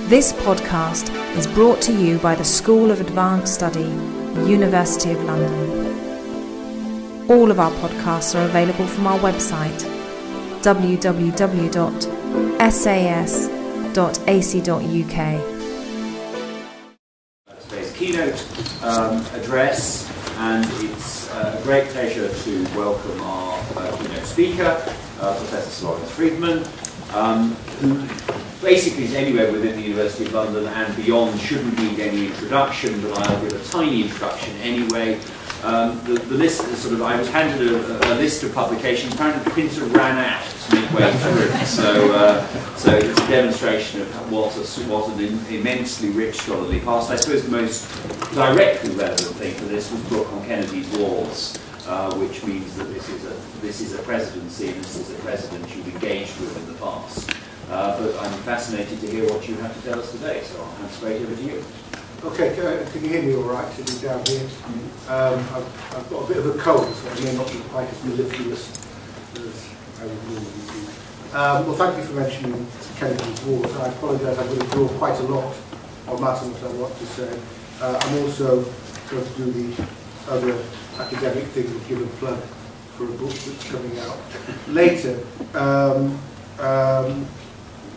This podcast is brought to you by the School of Advanced Study, University of London. All of our podcasts are available from our website, www.sas.ac.uk. Today's keynote address, and it's a great pleasure to welcome our keynote speaker, Professor Lawrence Freedman, who basically is anywhere within the University of London and beyond, shouldn't need any introduction, but I'll give a tiny introduction anyway. The list, I was handed a list of publications. Apparently the printer ran out midway through, so it's a demonstration of what an immensely rich scholarly past. I suppose the most directly relevant thing for this was the book on Kennedy's Walls, which means that this is a presidency, and this is a president you've engaged with in the past. But I'm fascinated to hear what you have to tell us today, so I'll hand straight over to you. Okay, can you hear me all right, sitting down here? I've got a bit of a cold, so I may not be quite as mellifluous as I would normally do. Well, thank you for mentioning Kennedy's Walls. I apologise, I'm going to draw quite a lot on that and what I want to say. I'm also going to do the other academic thing of give a plug for a book that's coming out later,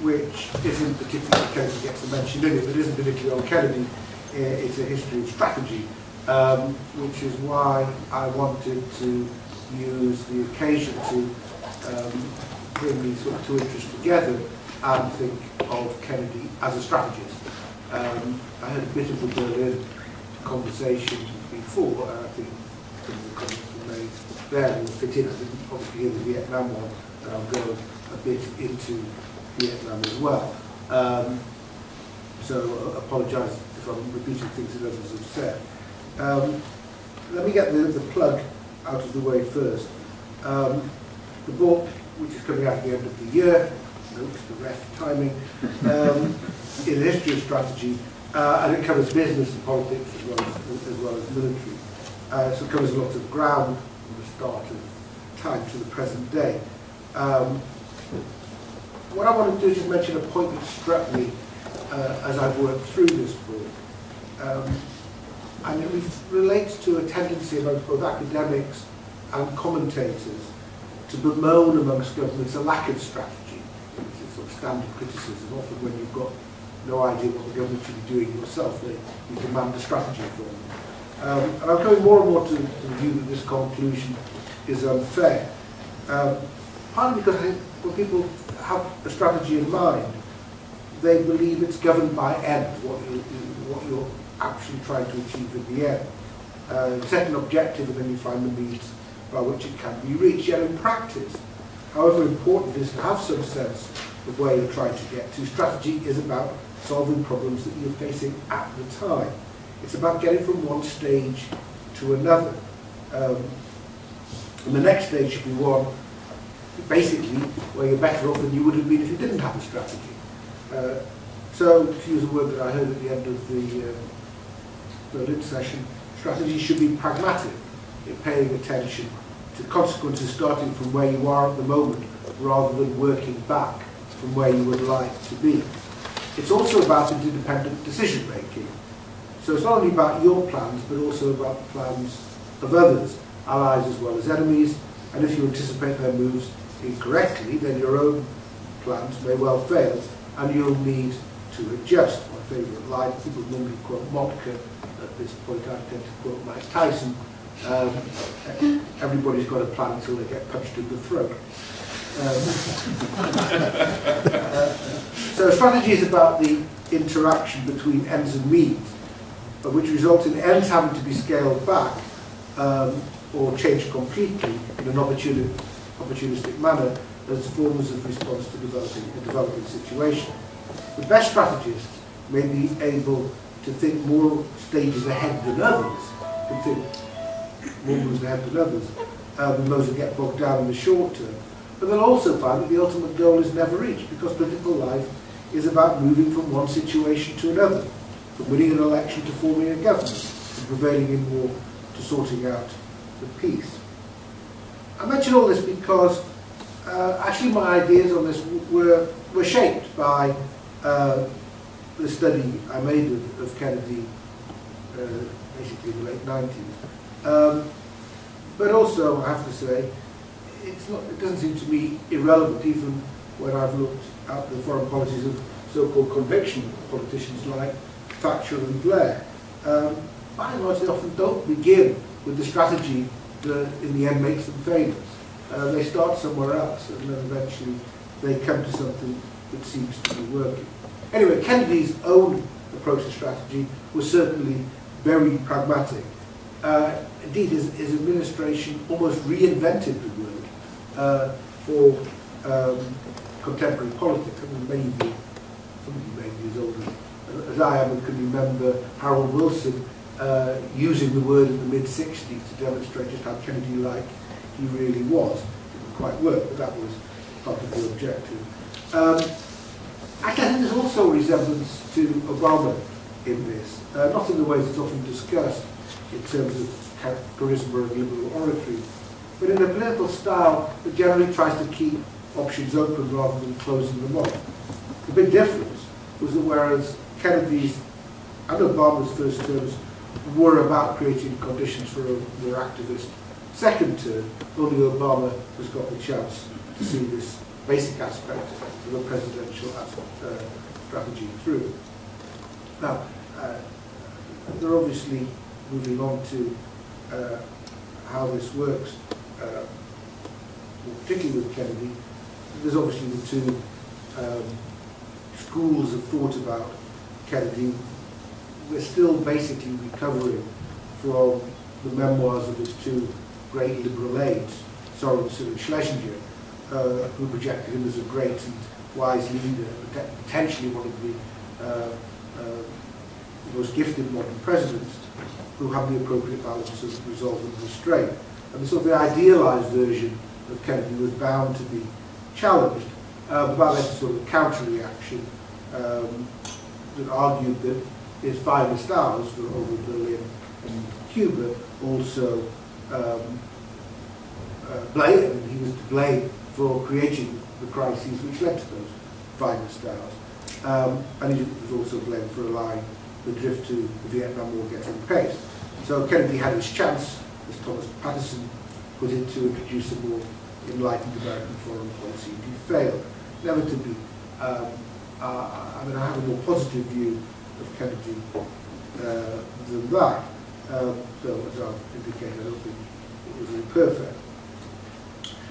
which isn't particularly, Kennedy gets mentioned in it, but isn't particularly on Kennedy. It's a history of strategy, which is why I wanted to use the occasion to bring these sort of two interests together and think of Kennedy as a strategist. I had a bit of the Berlin conversation before, and I think some of the comments were made there will fit in. I didn't obviously hear the Viet Nam one, and I'll go a bit into Viet Nam as well. So I apologise if I'm repeating things that others have said. Let me get the plug out of the way first. The book, which is coming out at the end of the year, notes the ref timing, is a history of strategy, and it covers business and politics as well as military. So it covers lots of ground from the start of time to the present day. What I want to do is just mention a point that struck me as I've worked through this book, and it relates to a tendency amongst both academics and commentators to bemoan amongst governments a lack of strategy, which is sort of standard criticism. Often when you've got no idea what the government should be doing yourself, you demand a strategy from them. And I'm coming more and more to the view that this conclusion is unfair, partly because I think when people have a strategy in mind, they believe it's governed by ends, what you're actually trying to achieve in the end. Set an objective and then you find the means by which it can be reached. Yet in practice, however important it is to have some sense of where you're trying to get to, strategy is about solving problems that you're facing at the time. It's about getting from one stage to another. And the next stage should be one, basically, where you're better off than you would have been if you didn't have a strategy. So, to use a word that I heard at the end of the Berlin session, strategy should be pragmatic in paying attention to consequences starting from where you are at the moment rather than working back from where you would like to be. It's also about independent decision making. So it's not only about your plans, but also about the plans of others, allies as well as enemies, and if you anticipate their moves incorrectly, then your own plans may well fail, and you'll need to adjust. My favourite line, people normally quote Motka. At this point I tend to quote Mike Tyson. Everybody's got a plan until they get punched in the throat. So strategy is about the interaction between ends and means, which result in ends having to be scaled back or changed completely in an opportunistic manner as forms of response to a developing situation. The best strategists may be able to think more stages ahead than others, can think more moves ahead than others, than those that get bogged down in the short term. But they'll also find that the ultimate goal is never reached, because political life is about moving from one situation to another, from winning an election to forming a government, from prevailing in war to sorting out the peace. I mention all this because actually my ideas on this were shaped by the study I made of Kennedy, basically in the late 90s. But also, I have to say, it doesn't seem to me irrelevant, even when I've looked at the foreign policies of so-called conviction politicians like Thatcher and Blair. By and large, they often don't begin with the strategy that in the end makes them famous. They start somewhere else, and then eventually they come to something that seems to be working. Anyway, Kennedy's own approach to strategy was certainly very pragmatic. Indeed, his administration almost reinvented the word for contemporary politics. I mean, many of you, some of you maybe as older as I am, and can remember Harold Wilson using the word in the mid-60s to demonstrate just how Kennedy-like he really was. It didn't quite work, but that was part of the objective. I think there's also a resemblance to Obama in this, not in the ways it's often discussed in terms of charisma and liberal oratory, but in a political style that generally tries to keep options open rather than closing them off. The big difference was that whereas Kennedy's and Obama's first terms were about creating conditions for a more activist second term, only Obama has got the chance to see this basic aspect of a presidential strategy through. Now, they're obviously moving on to how this works, particularly with Kennedy. There's obviously the two schools of thought about Kennedy. We're still basically recovering from the memoirs of his two great liberal aides, Sorensen and Schlesinger, who projected him as a great and wise leader, potentially one of the most gifted modern presidents, who have the appropriate balance of resolve and restraint. And the sort of the idealized version of Kennedy was bound to be challenged, but that led to sort of a counter-reaction that argued that his finest hours were over Berlin and Cuba, also blamed, he was to blame for creating the crises which led to those finest hours. And he was also blamed for allowing the drift to the Viet Nam War getting pace. So Kennedy had his chance, as Thomas Patterson put it, to introduce a more enlightened American foreign policy. He failed. Inevitably, I mean, I have a more positive view of Kennedy than that. Though, as I've indicated, I don't think it was imperfect.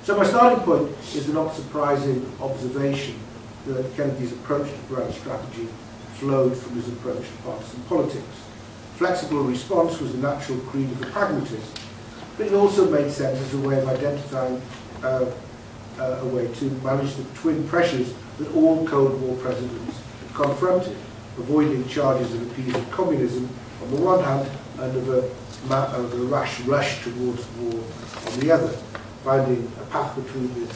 So my starting point is the not surprising observation that Kennedy's approach to grand strategy flowed from his approach to partisan politics. Flexible response was the natural creed of the pragmatist, but it also made sense as a way of identifying a way to manage the twin pressures that all Cold War presidents confronted, avoiding charges of appeasing communism on the one hand and of a rash rush towards war on the other, finding a path between the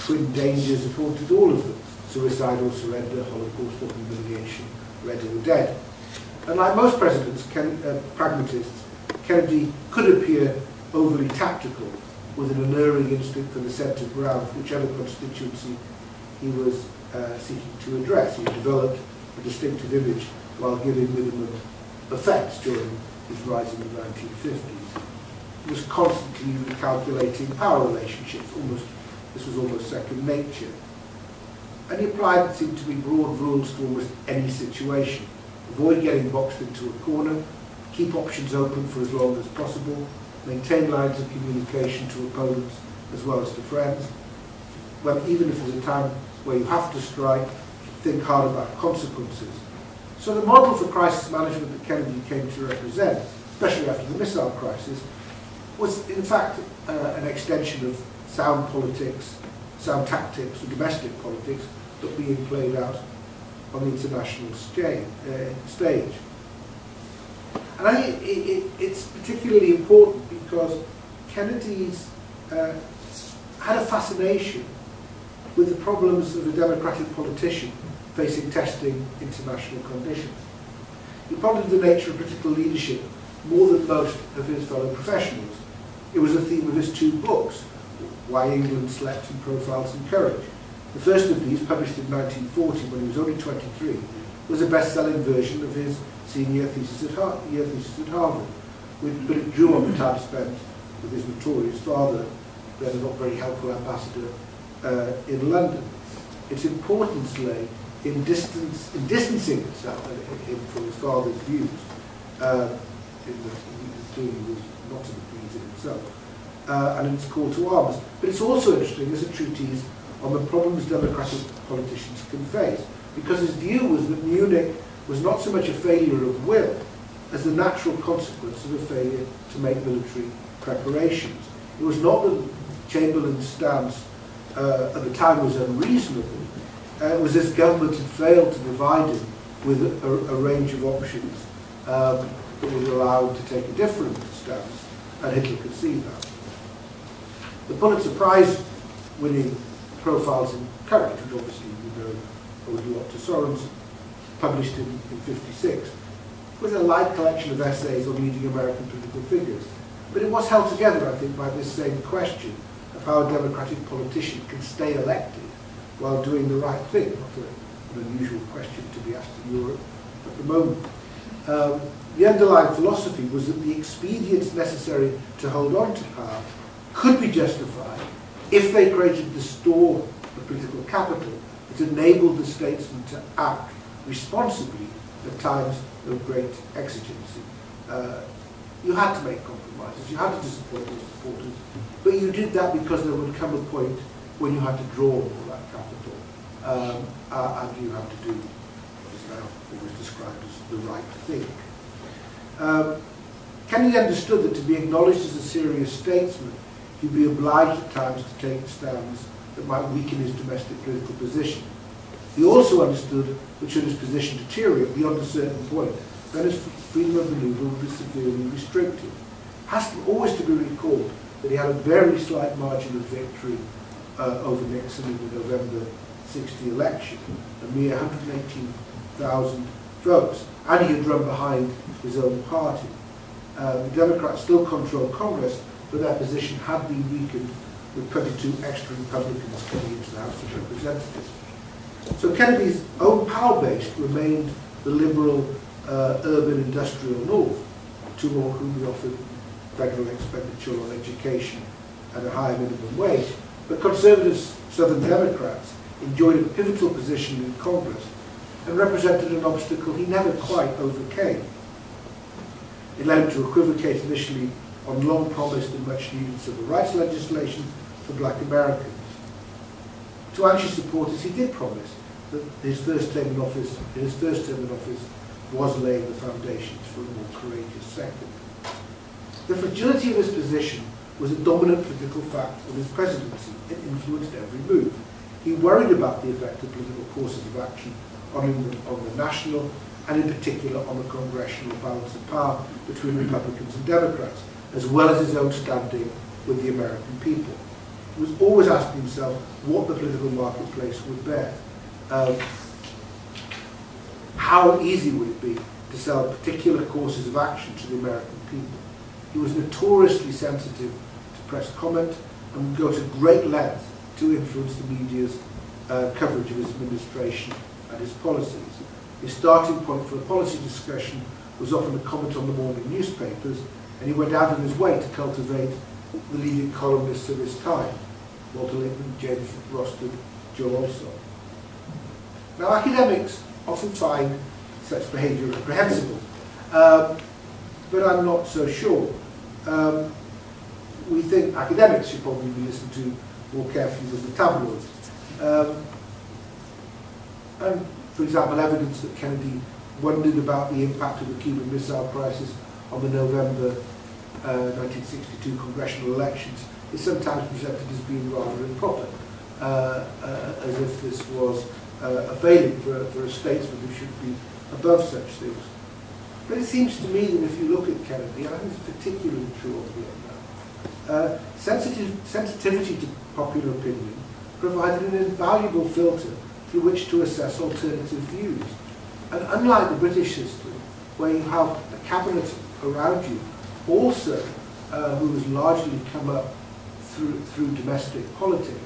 twin dangers that haunted all of them: suicidal surrender, Holocaust or humiliation, red or dead. And like most presidents, pragmatists, Kennedy could appear overly tactical, with an unerring instinct for the centre ground, whichever constituency he was seeking to address. He developed a distinctive image while giving minimum effects during his rise in the 1950s. He was constantly recalculating power relationships. This was almost second nature. And he applied what seemed to be broad rules to almost any situation. Avoid getting boxed into a corner, keep options open for as long as possible, maintain lines of communication to opponents as well as to friends. Well, even if there's a time where you have to strike, think hard about consequences. So the model for crisis management that Kennedy came to represent, especially after the missile crisis, was in fact an extension of sound politics, sound tactics, and domestic politics that being played out on the international stage. And I think it's particularly important because Kennedy's had a fascination with the problems of a democratic politician facing testing international conditions. He pondered the nature of political leadership more than most of his fellow professionals. It was a theme of his two books, Why England Slept and Profiles in Courage. The first of these, published in 1940 when he was only 23, was a best-selling version of his senior thesis at Harvard, but it drew on the time spent with his notorious father, then a not very helpful ambassador in London. Its importance lay in distancing itself from his father's views. He was not an agrees in himself, and in its call to arms. But it's also interesting as a treatise on the problems democratic politicians can face, because his view was that Munich was not so much a failure of will as the natural consequence of a failure to make military preparations. It was not that Chamberlain's stance at the time was unreasonable. It was this government had failed to provide him with a range of options that would allow him to take a different stance, and Hitler could see that. The Pulitzer Prize winning Profiles in Courage, which obviously you know owed a lot to Sorensen, published in 1956, was a light collection of essays on leading American political figures. But it was held together, I think, by this same question of how a democratic politician can stay elected while doing the right thing. Not an unusual question to be asked in Europe at the moment. The underlying philosophy was that the expedients necessary to hold on to power could be justified if they created the store of political capital that enabled the statesman to act responsibly at times of great exigency. You had to make compromises, you had to disappoint your supporters, but you did that because there would come a point when you had to draw all that capital, and you had to do what is now always described as the right thing. Kennedy understood that to be acknowledged as a serious statesman, he'd be obliged at times to take stands that might weaken his domestic political position. He also understood that should his position deteriorate beyond a certain point, then his freedom of manoeuvre would be severely restricted. It has always to be recalled that he had a very slight margin of victory over Nixon in the November 60 election, a mere 118,000 votes, and he had run behind his own party. The Democrats still controlled Congress, but their position had been weakened with 22 extra Republicans coming into the House of Representatives. So Kennedy's own power base remained the liberal urban industrial north, to whom he offered federal expenditure on education and a higher minimum wage. But conservative Southern Democrats enjoyed a pivotal position in Congress and represented an obstacle he never quite overcame. It led him to equivocate initially on long-promised and much-needed civil rights legislation for black Americans. To anxious supporters, he did promise that his first term in office was laying the foundations for a more courageous second. The fragility of his position was a dominant political fact of his presidency. It influenced every move. He worried about the effect of political courses of action on the national and in particular on the congressional balance of power between Republicans and Democrats, as well as his own standing with the American people. He was always asking himself what the political marketplace would bear. How easy would it be to sell particular courses of action to the American people? He was notoriously sensitive to press comment and would go to great lengths to influence the media's coverage of his administration and his policies. His starting point for a policy discussion was often a comment on the morning newspapers, and he went out of his way to cultivate the leading columnists of his time: Walter Lippmann, James Rostand, Joe Alsop. Now, academics often find such behaviour reprehensible, but I'm not so sure. We think academics should probably be listened to more carefully than the tabloids. And, for example, evidence that Kennedy wondered about the impact of the Cuban Missile Crisis on the November 1962 congressional elections is sometimes presented as being rather improper, as if this was a failing for a statesman who should be above such things. But it seems to me that if you look at Kennedy, and I think it's particularly true of Vietnam, sensitivity to popular opinion provided an invaluable filter through which to assess alternative views. And unlike the British system, where you have a cabinet around you also who has largely come up through domestic politics,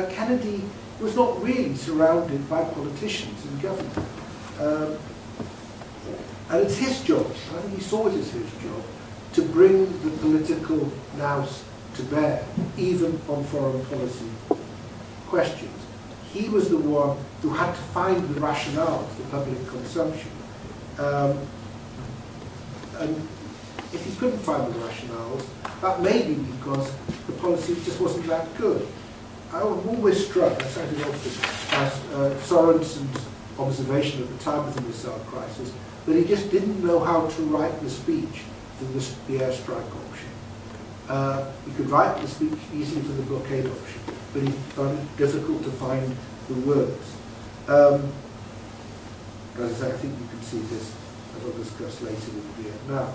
Kennedy was not really surrounded by politicians in government. And it's his job, I think he saw it as his job, to bring the political nous to bear, even on foreign policy questions. He was the one who had to find the rationale for public consumption. And if he couldn't find the rationales, that may be because the policy just wasn't that good. I'm always struck, I cited often, as Sorensen's observation at the time of the missile crisis, that he just didn't know how to write the speech for the airstrike option. He could write the speech easily for the blockade option, but he found it difficult to find the words. As I say, I think you can see this, as I'll discuss later, with Viet Nam.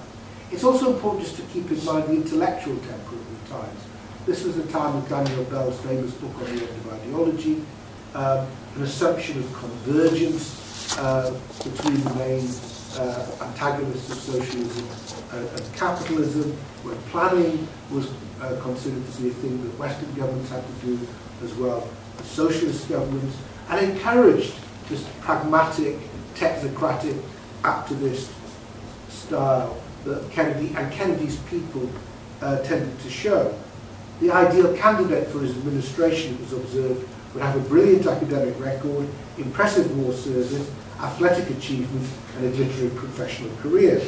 It's also important just to keep in mind the intellectual temper of the times. This was the time of Daniel Bell's famous book on the end of ideology, an assumption of convergence between the main antagonists of socialism and capitalism, when planning was considered to be a thing that Western governments had to do as well as socialist governments, and encouraged this pragmatic, technocratic, activist style that Kennedy's people tended to show. The ideal candidate for his administration, it was observed, would have a brilliant academic record, impressive war service, athletic achievements, and a glittering professional career.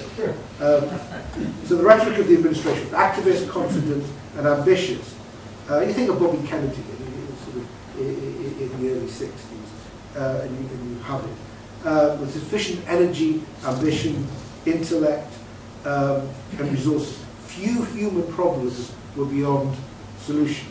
So the rhetoric of the administration was activist, confident, and ambitious. You think of Bobby Kennedy in the early 60s, and you have it. With sufficient energy, ambition, intellect, and resources. Few human problems were beyond solution.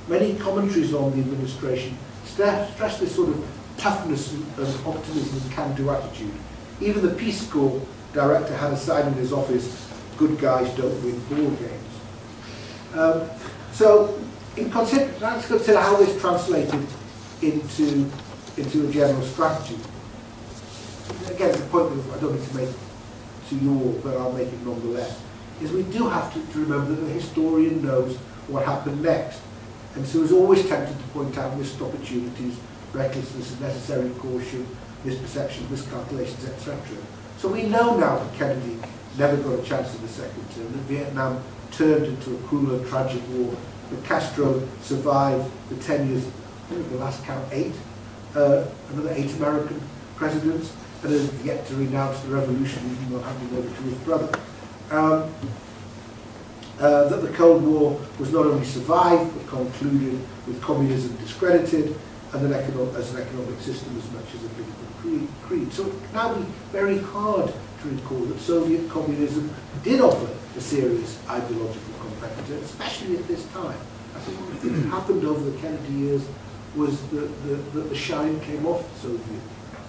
Many commentaries on the administration stress this sort of toughness and optimism and can-do attitude. Even the Peace Corps director had a sign in his office, "Good guys don't win ball games." So let's consider how this translated into a general strategy. Again, the point that I don't need to make to you all, but I'll make it nonetheless, is we do have to remember that the historian knows what happened next, and so is always tempted to point out missed opportunities, recklessness, unnecessary caution, misperceptions, miscalculations, etc. So we know now that Kennedy never got a chance in the second term, that Vietnam turned into a cruel and tragic war, that Castro survived the tenures, I think at the last count 8, another 8 American presidents, and has yet to renounce the revolution, even though handing over to his brother. That the Cold War was not only survived, but concluded with communism discredited, and as an economic system as much as a political creed. So it can now be very hard to recall that Soviet communism did offer a serious ideological competitor, especially at this time. I think one of the things that happened over the Kennedy years was that the shine came off the Soviet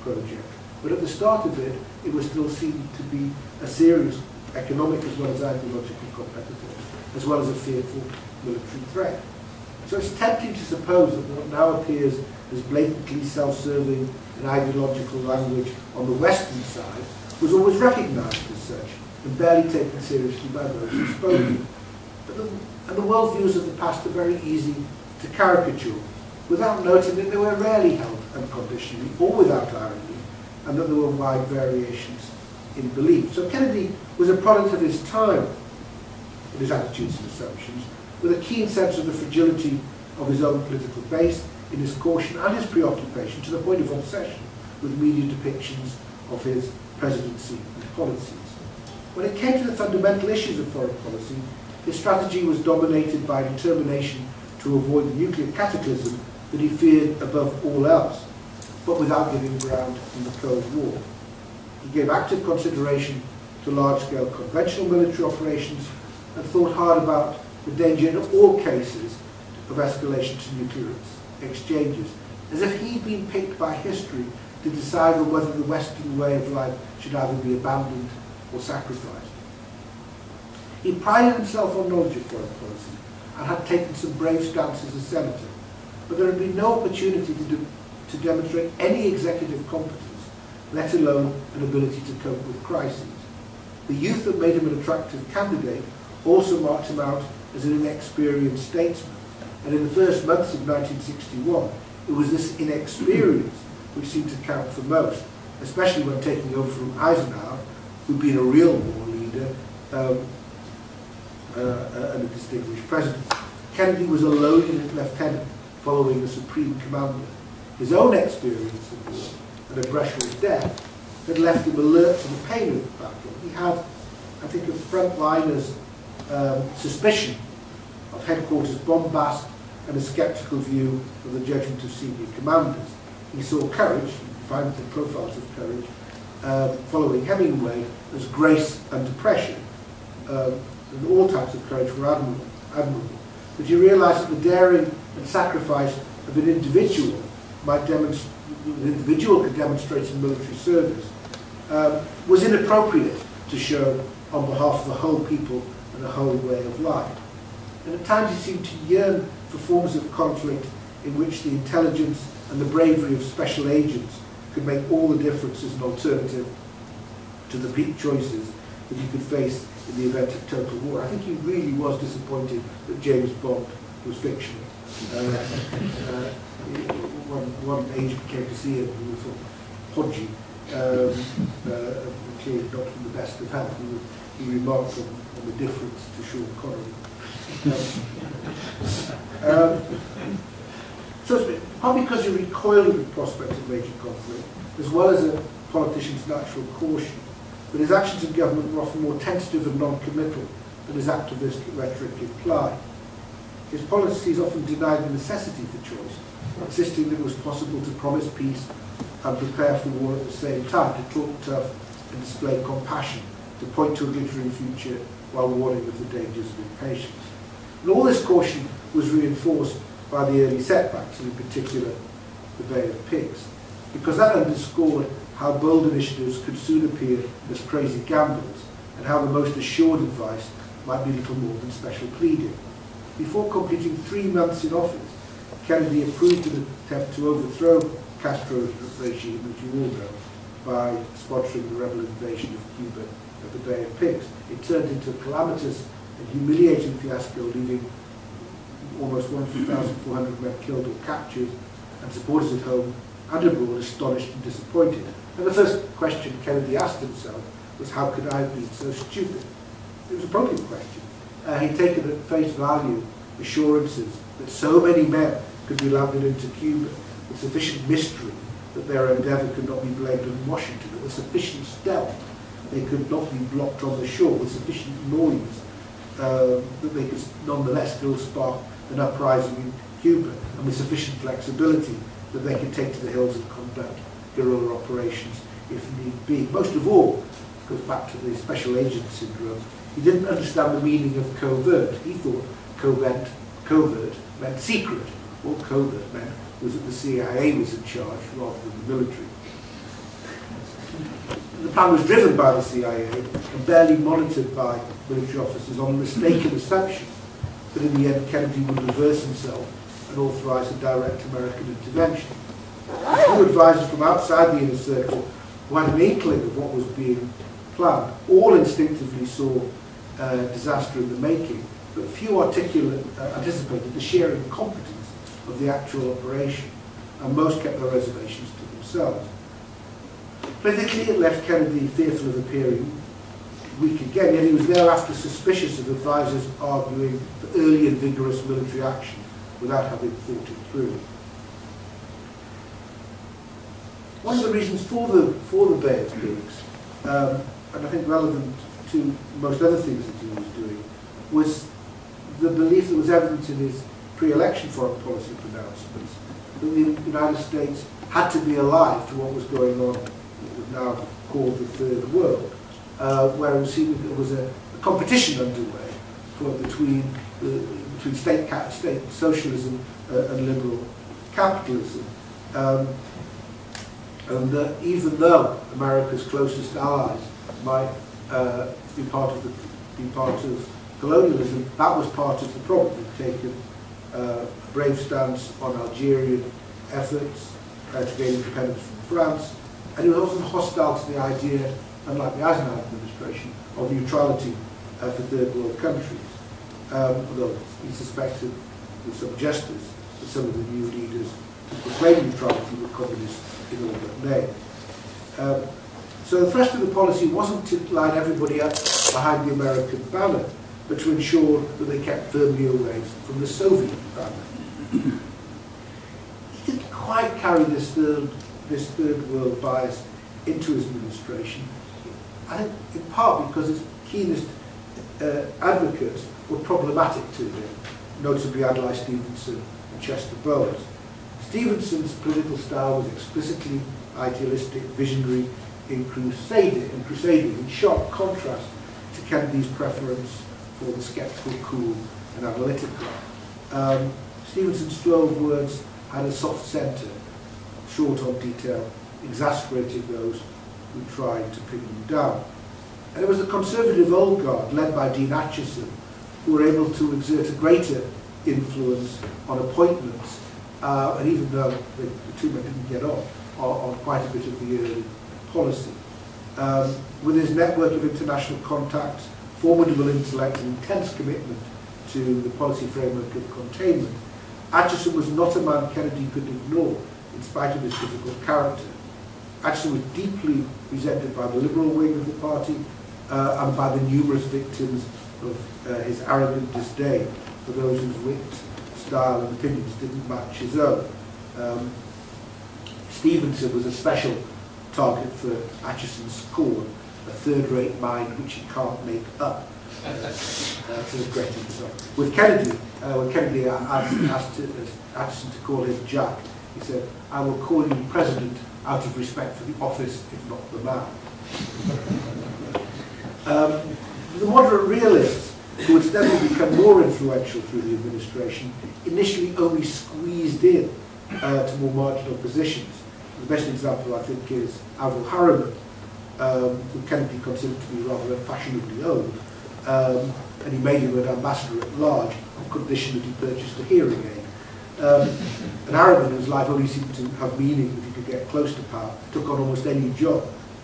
project. But at the start of it, it was still seen to be a serious economic as well as ideological competitor, as well as a fearful military threat. So it's tempting to suppose that what now appears as blatantly self-serving and ideological language on the Western side was always recognised as such and barely taken seriously by those who spoke it. And the worldviews of the past are very easy to caricature, without noting that they were rarely held unconditionally or without irony, and that there were wide variations in belief. So Kennedy was a product of his time in his attitudes and assumptions, with a keen sense of the fragility of his own political base, in his caution and his preoccupation, to the point of obsession with media depictions of his presidency and policies. When it came to the fundamental issues of foreign policy, his strategy was dominated by determination to avoid the nuclear cataclysm that he feared above all else, but without giving ground in the Cold War. He gave active consideration to large-scale conventional military operations and thought hard about the danger in all cases of escalation to nuclear exchanges, as if he'd been picked by history to decide on whether the Western way of life should either be abandoned or sacrificed. He prided himself on knowledge of foreign policy and had taken some brave stances as senator, but there had been no opportunity to demonstrate any executive competence, let alone an ability to cope with crises. The youth that made him an attractive candidate also marked him out as an inexperienced statesman, and in the first months of 1961, it was this inexperience which seemed to count for most, especially when taking over from Eisenhower, who'd been a real war leader and a distinguished president. Kennedy was a lowly lieutenant following a supreme commander. His own experience of war and a Brezhnev's death had left him alert to the pain of the battle. He had, I think, a frontliner's suspicion of headquarters bombast and a sceptical view of the judgment of senior commanders. He saw courage, you find the profiles of courage, following Hemingway, as grace under pressure. And all types of courage were admirable. But you realise that the daring and sacrifice of an individual could demonstrate in military service was inappropriate to show on behalf of the whole people and the whole way of life. And at times he seemed to yearn for forms of conflict in which the intelligence and the bravery of special agents could make all the difference as an alternative to the bleak choices that he could face in the event of total war. I think he really was disappointed that James Bond was fictional. One agent came to see him who was sort of podgy, clearly not in the best of health. He remarked on the difference to Sean Connery. So it's probably because he recoiled at the prospect of major conflict, as well as a politician's natural caution, but his actions in government were often more tentative and non-committal than his activist rhetoric implied. His policies often denied the necessity for choice, insisting that it was possible to promise peace and prepare for war at the same time, to talk tough and display compassion, to point to a glittering future while warning of the dangers of impatience. And all this caution was reinforced by the early setbacks, and in particular the Bay of Pigs, because that underscored how bold initiatives could soon appear as crazy gambles, and how the most assured advice might be little more than special pleading. Before completing 3 months in office, Kennedy approved an attempt to overthrow Castro's regime, as you all know, by sponsoring the rebel invasion of Cuba at the Bay of Pigs. It turned into a calamitous and humiliating fiasco, leaving almost 1,400 men killed or captured, and supporters at home and abroad astonished and disappointed. And the first question Kennedy asked himself was, how could I have been so stupid? It was a brilliant question. He'd taken at face value assurances that so many men could be landed into Cuba with sufficient mystery that their endeavour could not be blamed on Washington, that with sufficient stealth they could not be blocked on the shore, with sufficient noise that they could nonetheless still spark an uprising in Cuba, and with sufficient flexibility that they could take to the hills and conduct guerrilla operations if need be. Most of all, it goes back to the special agent syndrome, he didn't understand the meaning of covert. He thought covert meant secret. What covert meant was that the CIA was in charge rather than the military. The plan was driven by the CIA and barely monitored by military officers on the mistaken assumption that in the end Kennedy would reverse himself and authorise a direct American intervention. Two advisors from outside the inner circle who had an inkling of what was being planned all instinctively saw disaster in the making, but few anticipated the sheer incompetence of the actual operation, and most kept their reservations to themselves. Politically, it left Kennedy fearful of appearing weak again, yet he was thereafter suspicious of advisors arguing for early and vigorous military action without having thought it through. One of the reasons for the Bay of Pigs, and I think relevant to most other things that he was doing, was the belief that was evident in his pre-election foreign policy pronouncements that the United States had to be alive to what was going on, what was now called the Third World, where it seemed that there was a competition underway between state socialism and liberal capitalism. And even though America's closest allies might be part of colonialism, that was part of the problem. They'd taken a brave stance on Algerian efforts to gain independence from France, and he was also hostile to the idea, unlike the Eisenhower administration, of neutrality for third world countries. Although he suspected with some justice that some of the new leaders who proclaimed neutrality were communists in all but name. So the thrust of the policy wasn't to line everybody up behind the American banner, but to ensure that they kept firmly away from the Soviet banner. He didn't quite carry this third world bias into his administration, I think in part because his keenest advocates were problematic to him, notably Adlai Stevenson and Chester Bowles. Stevenson's political style was explicitly idealistic, visionary, in crusading, in sharp contrast to Kennedy's preference for the sceptical, cool, and analytical. Stevenson's flow of words had a soft centre, short on detail, exasperating those who tried to pin him down. And it was the conservative old guard, led by Dean Acheson, who were able to exert a greater influence on appointments, and even though the two men didn't get on quite a bit of the early policy. With his network of international contacts, formidable intellect, and intense commitment to the policy framework of containment, Acheson was not a man Kennedy could ignore, in spite of his difficult character. Acheson was deeply resented by the liberal wing of the party and by the numerous victims of his arrogant disdain for those whose wit, style, and opinions didn't match his own. Stevenson was a special target for Acheson's scorn, a third-rate mind which he can't make up. That's a great example. With Kennedy, when Kennedy asked Acheson to call him Jack, he said, "I will call you president out of respect for the office, if not the man." The moderate realists, who would steadily become more influential through the administration, initially only squeezed in to more marginal positions. The best example, I think, is Avril Harriman, who Kennedy considered to be rather unfashionably old, and he made him an ambassador at large on condition that he purchased a hearing aid. And Harriman, whose life only seemed to have meaning if he could get close to power, took on almost any job,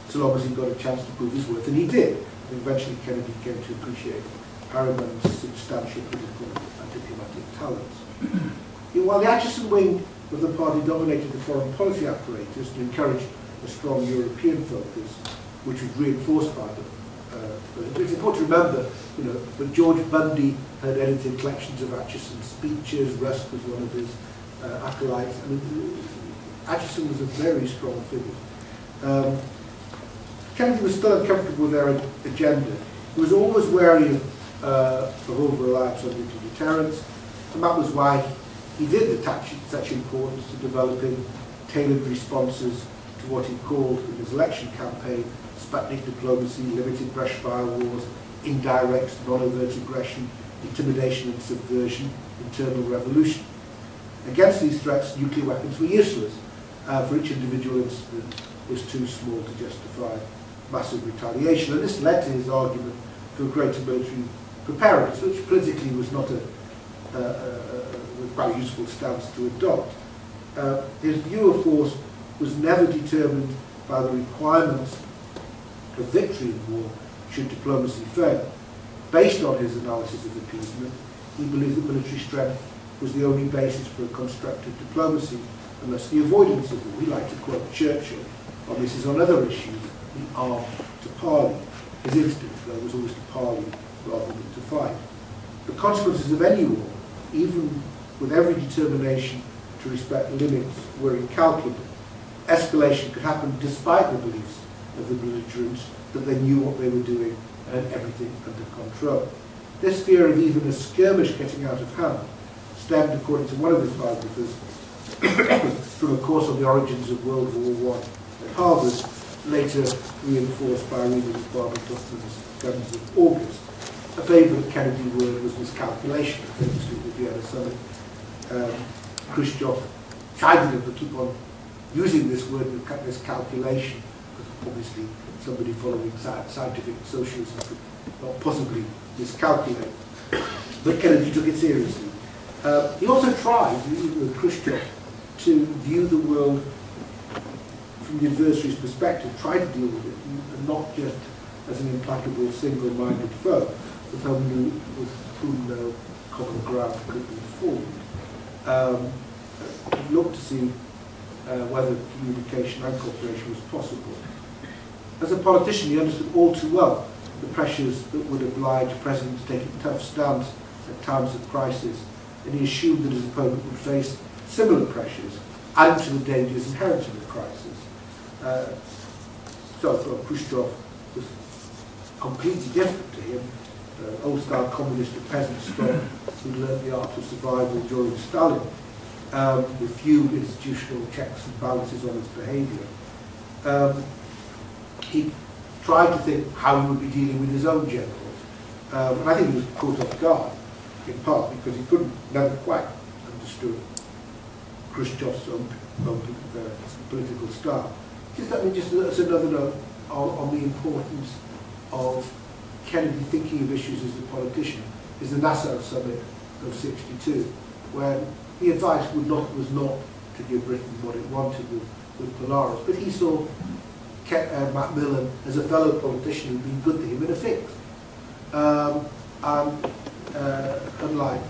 so long as he got a chance to prove his worth, and he did. And eventually Kennedy came to appreciate Harriman's substantial political and diplomatic talents. While the Acheson wing of the party dominated the foreign policy apparatus to encourage a strong European focus, which was reinforced by them. It's important to remember, that George Bundy had edited collections of Acheson's speeches. Rusk was one of his acolytes. I mean, Acheson was a very strong figure. Kennedy was still uncomfortable with their agenda. He was always wary of over-reliance on deterrence, and that was why he did attach such importance to developing tailored responses to what he called in his election campaign Sputnik diplomacy, limited brushfire wars, indirect, non-overt aggression, intimidation and subversion, internal revolution. Against these threats, nuclear weapons were useless, for each individual incident was too small to justify massive retaliation. And this led to his argument for greater military preparedness, which politically was not quite a useful stance to adopt. His view of force was never determined by the requirements of victory in war should diplomacy fail. Based on his analysis of appeasement, he believed that military strength was the only basis for a constructive diplomacy, and thus the avoidance of war. We like to quote Churchill on this is on other issues, the arm to parley. His instinct, though, was always to parley rather than to fight. The consequences of any war, even with every determination to respect limits, were incalculable. Escalation could happen despite the beliefs of the belligerents that they knew what they were doing and had everything under control. This fear of even a skirmish getting out of hand stemmed, according to one of his biographers, from a course on the origins of World War I at Harvard, later reinforced by reading of Barbara Tuchman's Guns of August. A favourite Kennedy word was miscalculation, famously at the Vienna summit. Khrushchev chided him for keep on using this word, miscalculation, because obviously somebody following scientific socialism could not possibly miscalculate. But Kennedy took it seriously. He also tried, even with Khrushchev, to view the world from the adversary's perspective, try to deal with it, and not just as an implacable, single-minded foe, with whom no common ground could be formed. He looked to see whether communication and cooperation was possible. As a politician, he understood all too well the pressures that would oblige presidents to take a tough stance at times of crisis, and he assumed that his opponent would face similar pressures, adding to the dangers inherent in the crisis. So Khrushchev was completely different to him, old-style communist and peasant stock who'd learned the art of survival during Stalin, with few institutional checks and balances on his behaviour. He tried to think how he would be dealing with his own generals, and I think he was caught off guard, in part because he never quite understood Khrushchev's own political style. Just as another note on the importance of Kennedy thinking of issues as a politician is the Nassau summit of '62, where the advice was not to give Britain what it wanted with Polaris, but he saw Macmillan as a fellow politician who'd been good to him in a fix. Unlike,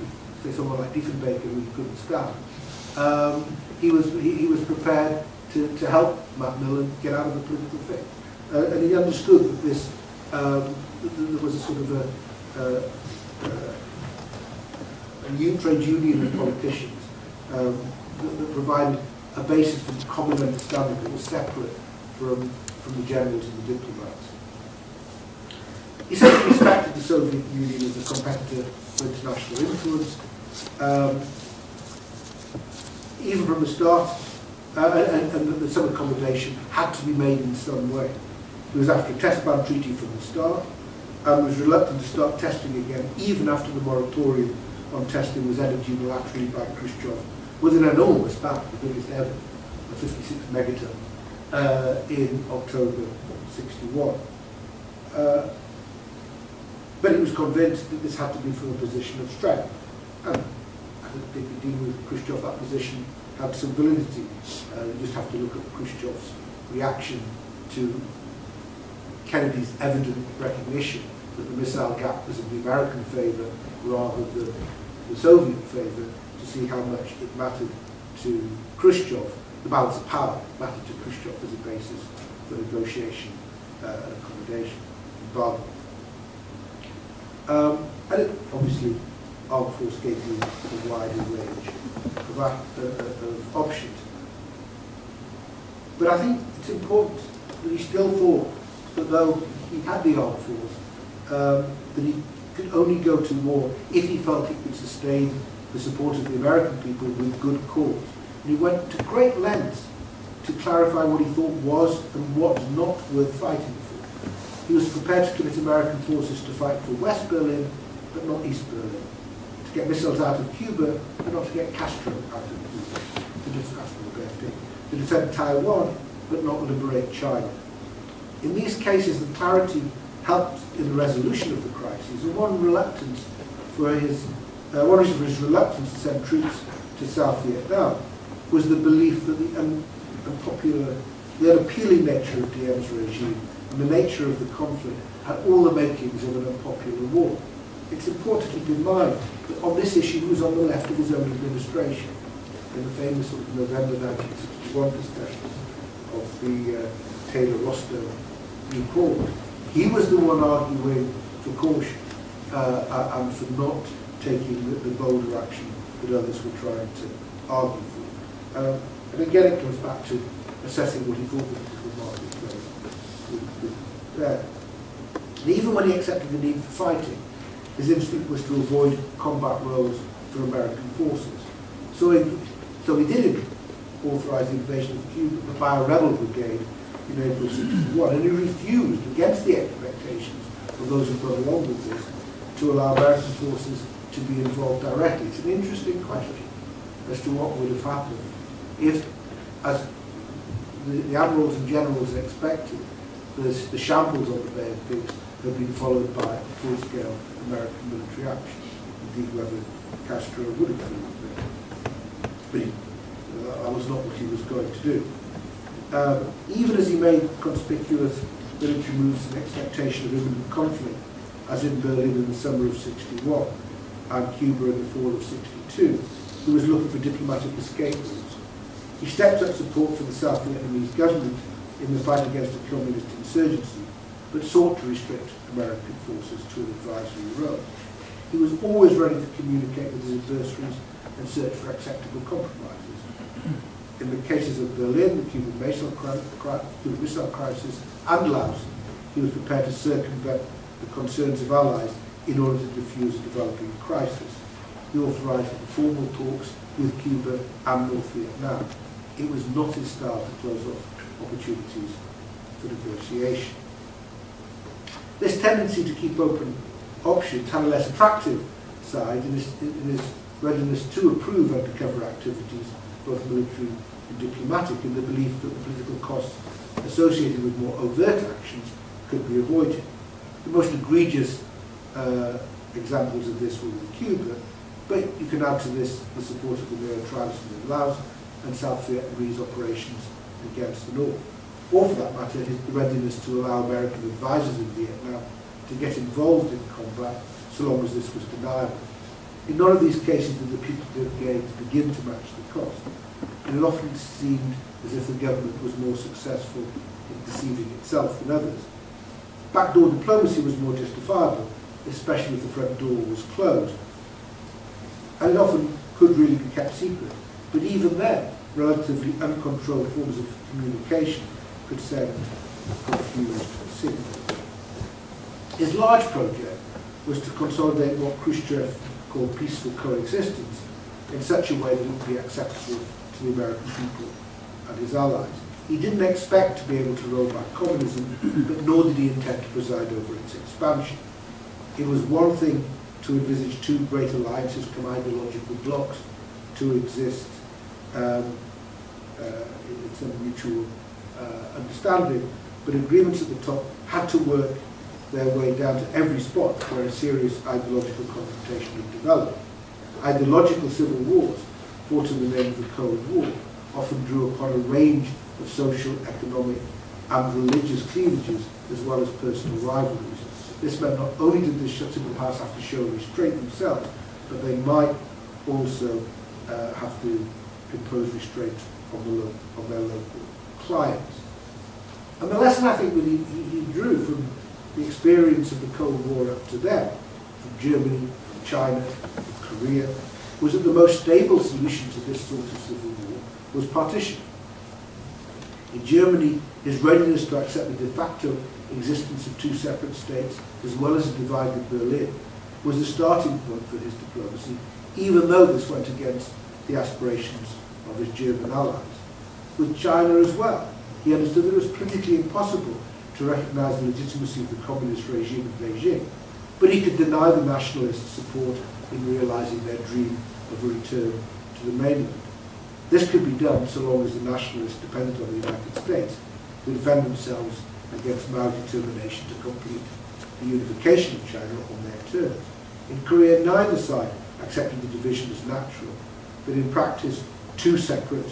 say, someone like Diefenbaker, who he couldn't stand, he was prepared to help Macmillan get out of the political fix. And he understood that this there was a sort of a new trade union of politicians that provided a basis for common understanding that was separate from the generals and the diplomats. He said he respected the Soviet Union as a competitor for international influence, even from the start, and that some accommodation had to be made in some way. He was after a test ban treaty from the start, and was reluctant to start testing again, even after the moratorium on testing was ended unilaterally by Khrushchev, with an enormous ban, the biggest ever, a 56 megaton, in October '61. But he was convinced that this had to be from a position of strength. And I think dealing with Khrushchev, that position had some validity. You just have to look at Khrushchev's reaction to Kennedy's evident recognition that the missile gap was in the American favour rather than the Soviet favour, to see how much it mattered to Khrushchev. The balance of power mattered to Khrushchev as a basis for negotiation and accommodation and bargaining. And it, obviously, armed force gave you a wider range of options. But I think it's important that he still thought that though he had the armed force, that he could only go to war if he felt it could sustain the support of the American people with good cause. And he went to great lengths to clarify what he thought was and what was not worth fighting for. He was prepared to commit American forces to fight for West Berlin, but not East Berlin. To get missiles out of Cuba, but not to get Castro out of Cuba. To defend Taiwan, but not liberate China. In these cases, the clarity helped in the resolution of the crisis, and one reason for his reluctance to send troops to South Vietnam was the belief that the unappealing nature of Diem's regime and the nature of the conflict had all the makings of an unpopular war. It's important to keep in mind that on this issue he was on the left of his own administration. In the famous sort of November 1961 discussion of the Taylor-Rostow report, he was the one arguing for caution and for not taking the bolder action that others were trying to argue for. And again, it comes back to assessing what he thought the political marketplace would bear. And even when he accepted the need for fighting, his instinct was to avoid combat roles for American forces. So he did authorize the invasion of Cuba by a rebel brigade in April '61, and he refused, against the expectations of those who brought along with this, to allow American forces to be involved directly. It's an interesting question as to what would have happened if, as the admirals and generals expected, the shambles on the Bay of Pigs had been followed by full-scale American military action. Indeed, whether Castro would have been there. But that was not what he was going to do. Even as he made conspicuous military moves in expectation of imminent conflict, as in Berlin in the summer of '61 and Cuba in the fall of '62, he was looking for diplomatic escape routes. He stepped up support for the South Vietnamese government in the fight against the communist insurgency, but sought to restrict American forces to an advisory role. He was always ready to communicate with his adversaries and search for acceptable compromises. In the cases of Berlin, the Cuban Missile Crisis, and Laos, he was prepared to circumvent the concerns of allies in order to defuse a developing crisis. He authorised formal talks with Cuba and North Vietnam. It was not his style to close off opportunities for negotiation. This tendency to keep open options had a less attractive side in his readiness to approve undercover activities, both military and diplomatic, in the belief that the political costs associated with more overt actions could be avoided. The most egregious examples of this were with Cuba, but you can add to this the support of the neo-tribalism in Laos and South Vietnamese operations against the North. Or for that matter, the readiness to allow American advisors in Vietnam to get involved in combat so long as this was deniable. In none of these cases did the putative gains begin to match the cost, and it often seemed as if the government was more successful in deceiving itself than others. Backdoor diplomacy was more justifiable, especially if the front door was closed, and it often could really be kept secret. But even then, relatively uncontrolled forms of communication could send confused signals. His large project was to consolidate what Khrushchev called peaceful coexistence in such a way that it would be acceptable to the American people and his allies. He didn't expect to be able to roll back communism, but nor did he intend to preside over its expansion. It was one thing to envisage two great alliances from ideological blocks to exist in some mutual understanding, but agreements at the top had to work their way down to every spot where a serious ideological confrontation would develop. Ideological civil wars, fought in the name of the Cold War, often drew upon a range of social, economic, and religious cleavages, as well as personal rivalries. This meant not only did the civil powers have to show restraint themselves, but they might also have to impose restraint on their local clients. And the lesson I think that he drew from the experience of the Cold War up to then, from Germany, from China, from Korea, was that the most stable solution to this sort of civil war was partition. In Germany, his readiness to accept the de facto existence of two separate states, as well as a divided Berlin, was the starting point for his diplomacy, even though this went against the aspirations of his German allies. With China as well, he understood that it was politically impossible to recognize the legitimacy of the communist regime in Beijing, but he could deny the nationalists support in realizing their dream of a return to the mainland. This could be done so long as the nationalists depended on the United States to defend themselves against Mao's determination to complete the unification of China on their terms. In Korea, neither side accepted the division as natural, but in practice, two separate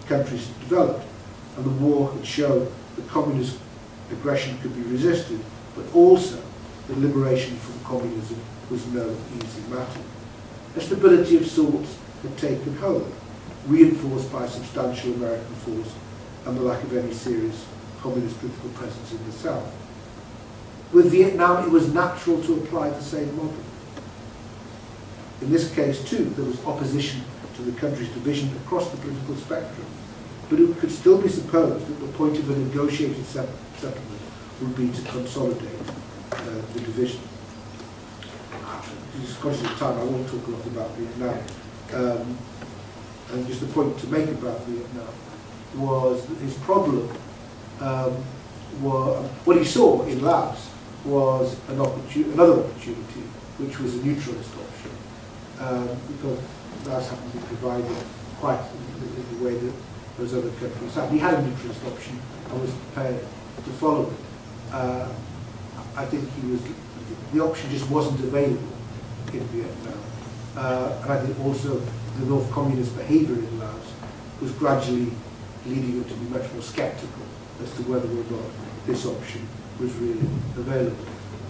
countries developed, and the war had shown that communist aggression could be resisted, but also that liberation from communism was no easy matter. A stability of sorts had taken hold, reinforced by a substantial American force and the lack of any serious communist political presence in the South. With Vietnam, it was natural to apply the same model. In this case, too, there was opposition to the country's division across the political spectrum, but it could still be supposed that the point of a negotiated settlement would be to consolidate the division. Just conscious of time, I won't talk a lot about Vietnam. And just the point to make about Vietnam was that his problem, what he saw in Laos was another opportunity, which was a neutralist option, because Laos happened to be provided quite in the way that those other countries had. He had a neutralist option and was prepared to follow it. I think the option just wasn't available in Vietnam. And I think also the North Communist behaviour in Laos was gradually leading him to be much more sceptical as to whether or not this option was really available.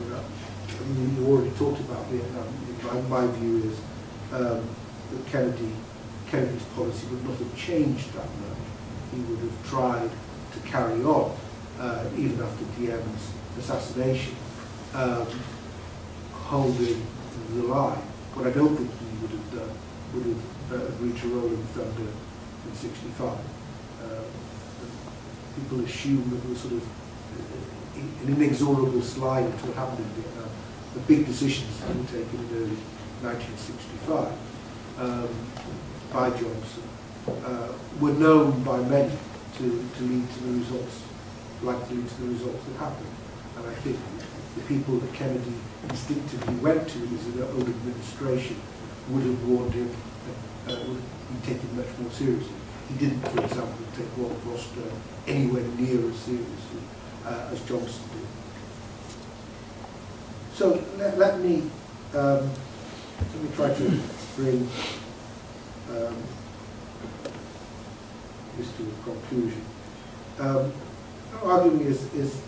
I mean, you already talked about Vietnam. My view is that Kennedy's policy would not have changed that much. He would have tried to carry on, even after Diem's assassination, holding the line. What I don't think he would have done would have reached a rolling thunder in '65. People assume that there was sort of an inexorable slide into what happened in Vietnam. The big decisions that were taken in early 1965 by Johnson were known by many to lead to the results, likely to lead to the results that happened. And I think the people that Kennedy instinctively went to in his own administration would have warned him and would be taken much more seriously. He didn't, for example, take Ronald Roster anywhere near as seriously as Johnson did. So let me try to bring this to a conclusion. Arguing is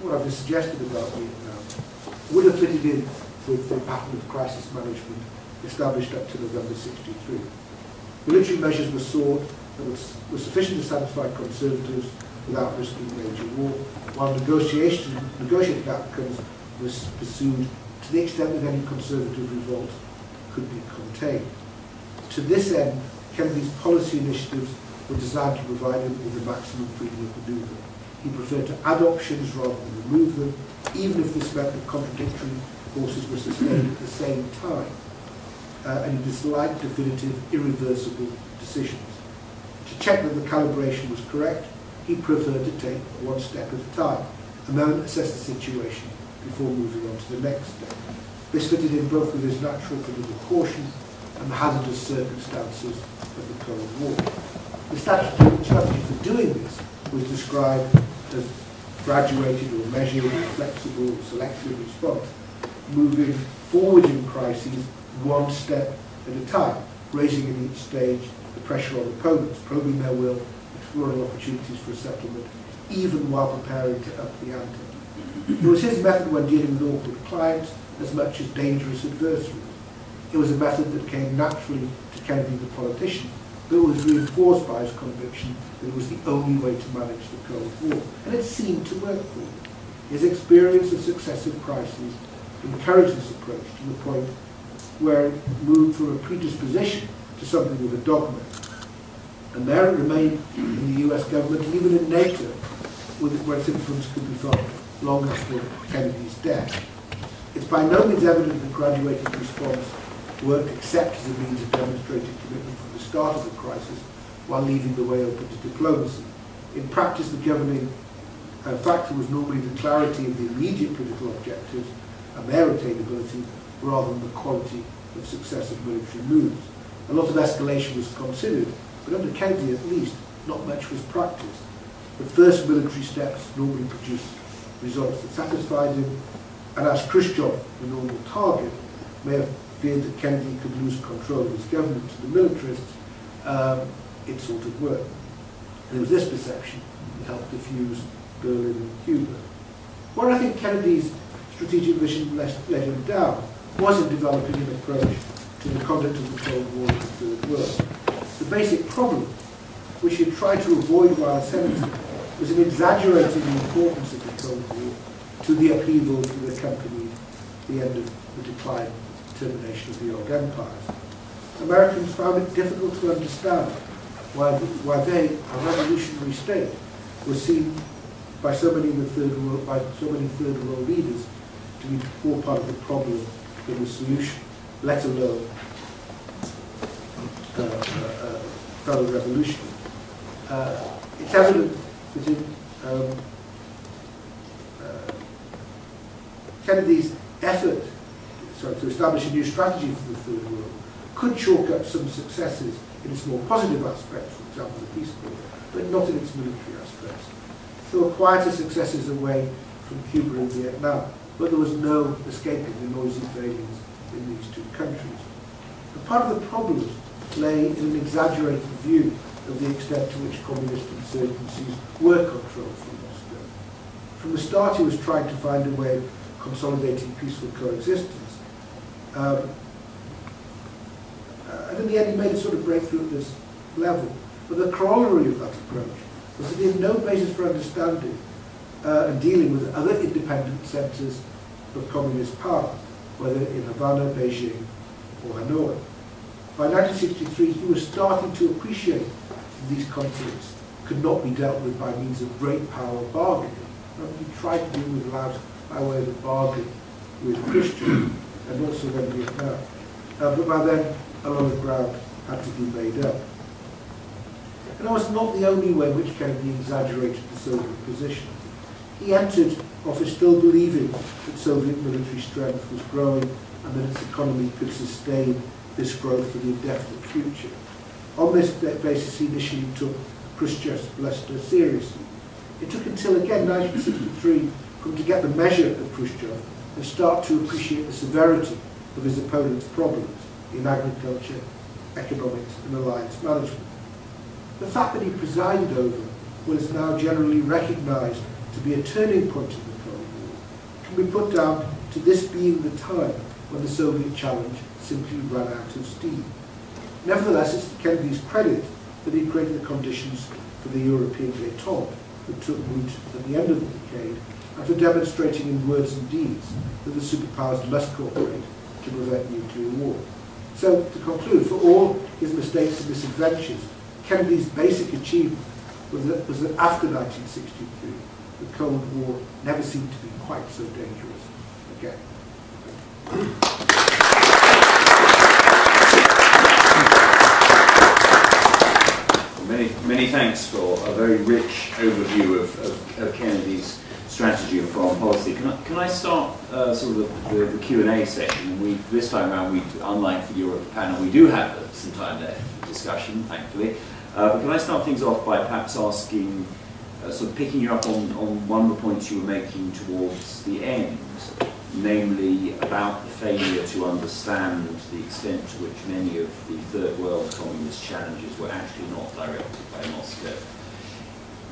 what I've just suggested about Vietnam would have fitted in with the pattern of crisis management established up to November '63. Military measures were sought that were sufficient to satisfy conservatives without risking major war, while negotiated outcomes was pursued to the extent that any conservative revolt could be contained. To this end, Kennedy's policy initiatives were designed to provide him with the maximum freedom of maneuver. He preferred to add options rather than remove them, even if this meant that contradictory forces were sustained at the same time. And he disliked definitive, irreversible decisions. To check that the calibration was correct, he preferred to take one step at a time, and then assess the situation before moving on to the next step. This fitted in both with his natural political caution and the hazardous circumstances of the Cold War. The strategy for doing this was described as graduated or measured, flexible, or selective response, moving forward in crises one step at a time, raising at each stage the pressure on opponents, probing their will, exploring opportunities for a settlement, even while preparing to up the ante. It was his method when dealing with awkward clients as much as dangerous adversaries. It was a method that came naturally to Kennedy the politician, but was reinforced by his conviction that it was the only way to manage the Cold War, and it seemed to work for him. His experience of successive crises encouraged this approach to the point where it moved from a predisposition to something of a dogma. And there it remained in the US government, and even in NATO, where its influence could be felt long after Kennedy's death. It's by no means evident that graduated response worked except as a means of demonstrating commitment from the start of the crisis, while leaving the way open to diplomacy. In practice, the governing factor was normally the clarity of the immediate political objectives and their attainability, rather than the quality of successive military moves. A lot of escalation was considered, but under Kennedy at least, not much was practiced. The first military steps normally produced results that satisfied him, and as Khrushchev, the normal target, may have feared that Kennedy could lose control of his government to the militarists, it sort of worked. And it was this perception that helped diffuse Berlin and Cuba. Where I think Kennedy's strategic vision let him down was in developing an approach to the conduct of the Cold War in the Third World. The basic problem, which he had tried to avoid while a senator, was in exaggerating the importance of the Cold War to the upheavals that accompanied the end of the decline and termination of the old empires. Americans found it difficult to understand why they, a revolutionary state, was seen by so many in the Third World, by so many Third World leaders, to be more part of the problem than the solution, let alone fellow revolutionary. It's evident that in Kennedy's effort to establish a new strategy for the Third World could chalk up some successes in its more positive aspects, for example the Peace Corps, but not in its military aspects. There were quieter successes away from Cuba and Vietnam, but there was no escaping the noisy failings in these two countries. And part of the problem lay in an exaggerated view of the extent to which communist insurgencies were controlled from Moscow. From the start, he was trying to find a way of consolidating peaceful coexistence. And in the end, he made a sort of breakthrough at this level. But the corollary of that approach was that he had no basis for understanding and dealing with other independent centres of communist power, whether in Havana, Beijing, or Hanoi. By 1963, he was starting to appreciate that these conflicts could not be dealt with by means of great power bargaining. He tried to deal with Laos by way of a bargain with Khrushchev and also then Viet Nam. But by then, a lot of ground had to be made up. And that was not the only way in which Kennedy exaggerated the Soviet position. He entered office still believing that Soviet military strength was growing and that its economy could sustain this growth for the indefinite future. On this basis, he initially took Khrushchev's bluster seriously. It took until, again, 1963 for him to get the measure of Khrushchev and start to appreciate the severity of his opponent's problems in agriculture, economics, and alliance management. The fact that he presided over what is now generally recognized to be a turning point in the Cold War can be put down to this being the time when the Soviet challenge simply ran out of steam. Nevertheless, it's to Kennedy's credit that he created the conditions for the European détente that took root at the end of the decade, and for demonstrating in words and deeds that the superpowers must cooperate to prevent nuclear war. So, to conclude, for all his mistakes and misadventures, Kennedy's basic achievement was that after 1963, the Cold War never seemed to be quite so dangerous again. Many thanks for a very rich overview of Kennedy's strategy and foreign policy. Can I start sort of the Q&A session? This time around, unlike the Europe panel, we do have some time left for discussion, thankfully. But can I start things off by perhaps asking, sort of picking you up on one of the points you were making towards the end, namely about the failure to understand the extent to which many of the third world communist challenges were actually not directed by Moscow.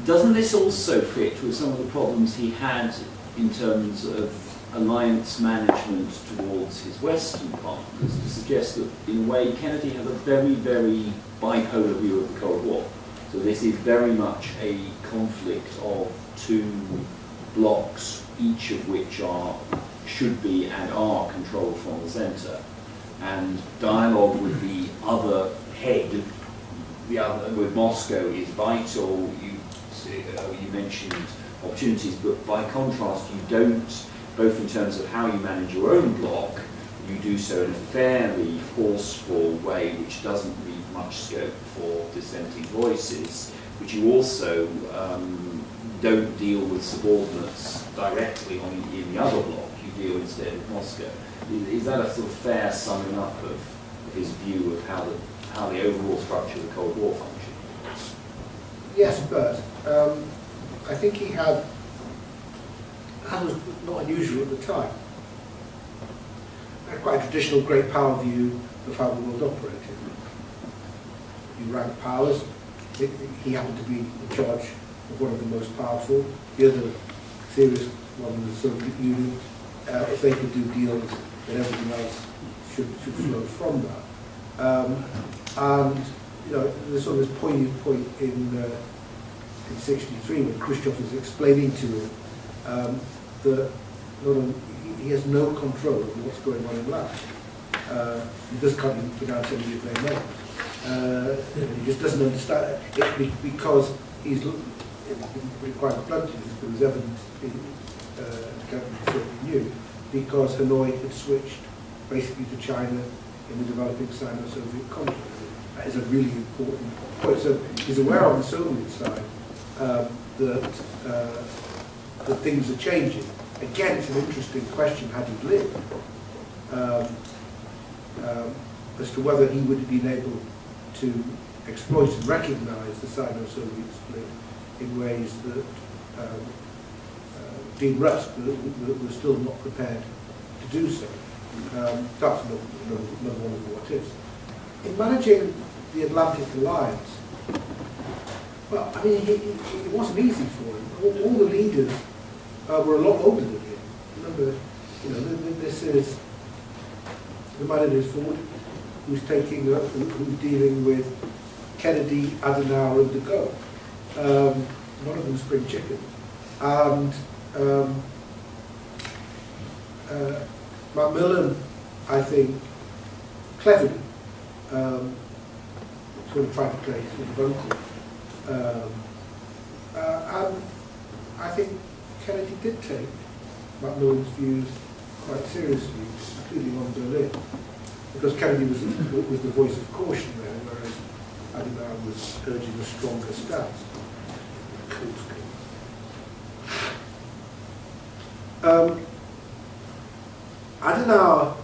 Doesn't this also fit with some of the problems he had in terms of alliance management towards his Western partners, to suggest that, in a way, Kennedy had a very, very bipolar view of the Cold War? So this is very much a conflict of two blocs, each of which should be and are controlled from the centre, and dialogue with the other head, with Moscow, is vital. You mentioned opportunities, but by contrast, you don't, both in terms of how you manage your own bloc, you do so in a fairly forceful way, which doesn't leave much scope for dissenting voices, but you also don't deal with subordinates directly in the other bloc. You deal instead with Moscow. Is that a sort of fair summing up of his view of how the overall structure of the Cold War functioned? Yes, but I think he had, that was not unusual at the time, quite a traditional great power view of how the world operated. You rank powers. He happened to be in charge of one of the most powerful. The other serious one was the Soviet Union. If they could do deals, then everything else should flow from that. And you know, there's sort of this poignant point in '63 when Khrushchev was explaining to him that not only he has no control over what's going on in Laos. He just can't even pronounce any of their names. He just doesn't understand it because he's quite bluntly, it was evident in Captain certainly knew, because Hanoi had switched basically to China in the developing Sino-Soviet conflict. That is a really important point. So he's aware on the Soviet side that things are changing. Again, it's an interesting question, had he lived, as to whether he would have been able to exploit and recognize the Sino-Soviet split in ways that Dean Rusk was still not prepared to do so. That's another one of the what ifs. In managing the Atlantic Alliance, well, I mean, it wasn't easy for him. All the leaders were a lot older than him. Remember, you know, this is the man in his 40s who's who's dealing with Kennedy, Adenauer, and de Gaulle. none of them spring chickens. And Macmillan, I think, cleverly sort of tried to play sort of vocal. And I think Kennedy did take Macmillan's views quite seriously, including on Berlin, because Kennedy was the voice of caution there, whereas Adenauer was urging a stronger stance. Adenauer,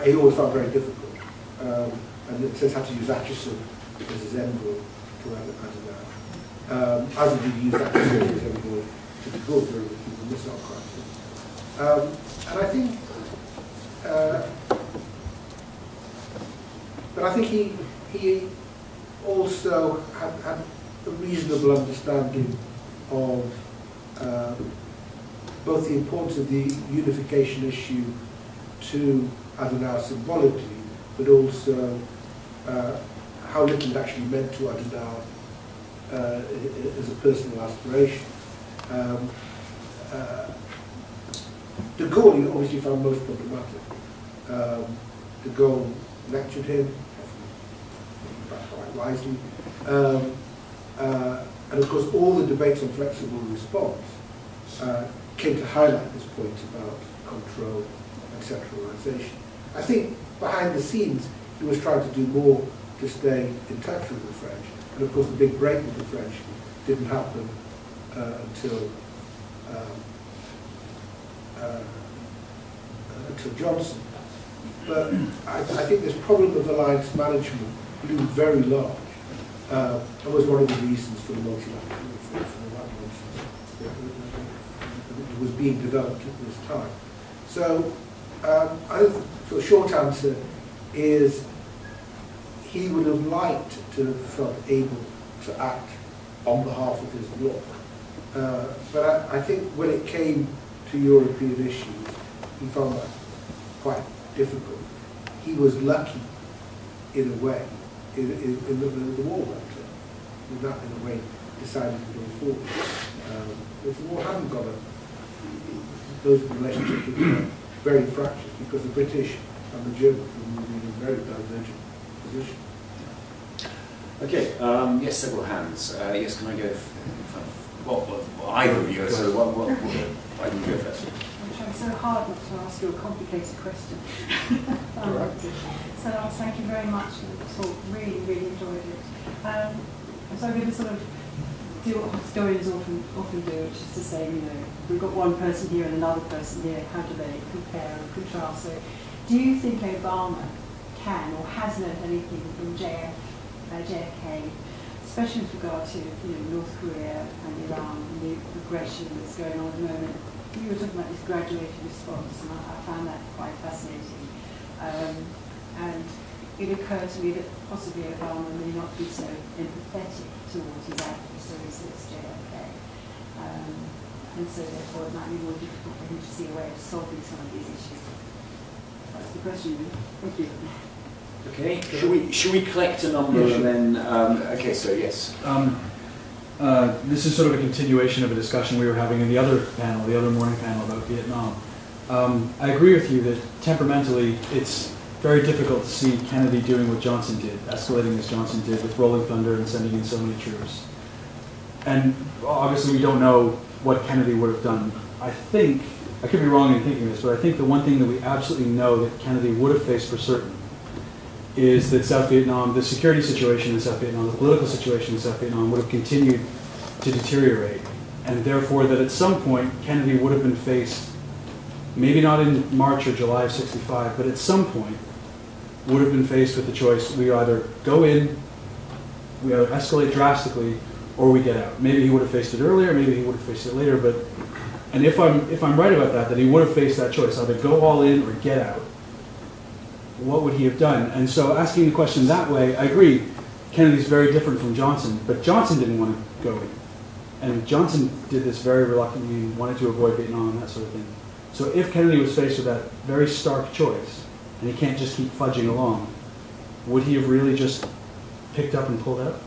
he always found very difficult, and it says had to use Atchison as his envoy to Adenauer, as indeed he used Atchison as his envoy to de Gaulle during the Cuban Missile Crisis. And I think, but I think he also had a reasonable understanding of both the importance of the unification issue to Adenauer symbolically, but also how little it actually meant to Adenauer as a personal aspiration. De Gaulle he obviously found most problematic. De Gaulle lectured him, quite wisely, and of course all the debates on flexible response came to highlight this point about control and centralization. I think behind the scenes he was trying to do more to stay in touch with the French, and of course the big break with the French didn't happen until Johnson. But I think this problem of alliance management loomed very large, and was one of the reasons for the multilateral reform that was being developed at this time. So I think the short answer is he would have liked to have felt able to act on behalf of his bloc. But I think when it came to European issues, he found that quite difficult. He was lucky, in a way, in the war went on. In that, in a way, decided to go forward. If the war hadn't gone on, those relationships would be very fractured because the British and the Germans were moving in a very divergent position. Okay, yes, several hands. Yes, can I go in front of either of you? So I can go first. I'm trying so hard not to ask you a complicated question. So thank you very much for the talk. Really, really enjoyed it. So I'm going to sort of do what historians often do, which is to say, you know, we've got one person here and another person here. How do they compare and contrast? So, do you think Obama can or has learned anything from JFK, especially with regard to North Korea and Iran and the aggression that's going on at the moment? You were talking about this graduated response, and I found that quite fascinating. And it occurred to me that possibly Obama may not be so empathetic towards his adversaries as JFK. And so therefore it might be more difficult for him to see a way of solving some of these issues. That's the question. Thank you. Okay, should we collect a number and then, okay, so yes. This is sort of a continuation of a discussion we were having in the other panel, the other morning panel about Vietnam. I agree with you that temperamentally it's very difficult to see Kennedy doing what Johnson did, escalating as Johnson did with Rolling Thunder and sending in so many troops. And obviously we don't know what Kennedy would have done. I think, I could be wrong in thinking this, but I think the one thing that we absolutely know that Kennedy would have faced for certain is that South Vietnam, the security situation in South Vietnam, the political situation in South Vietnam would have continued to deteriorate. And therefore that at some point Kennedy would have been faced, maybe not in March or July of '65, but at some point would have been faced with the choice: we either go in, we either escalate drastically, or we get out. Maybe he would have faced it earlier, maybe he would have faced it later, but, and if I'm right about that he would have faced that choice, either go all in or get out, what would he have done? And so asking the question that way, I agree, Kennedy's very different from Johnson, but Johnson didn't want to go in. And Johnson did this very reluctantly, wanted to avoid Vietnam and that sort of thing. So if Kennedy was faced with that very stark choice, and he can't just keep fudging along, would he have really just picked up and pulled out?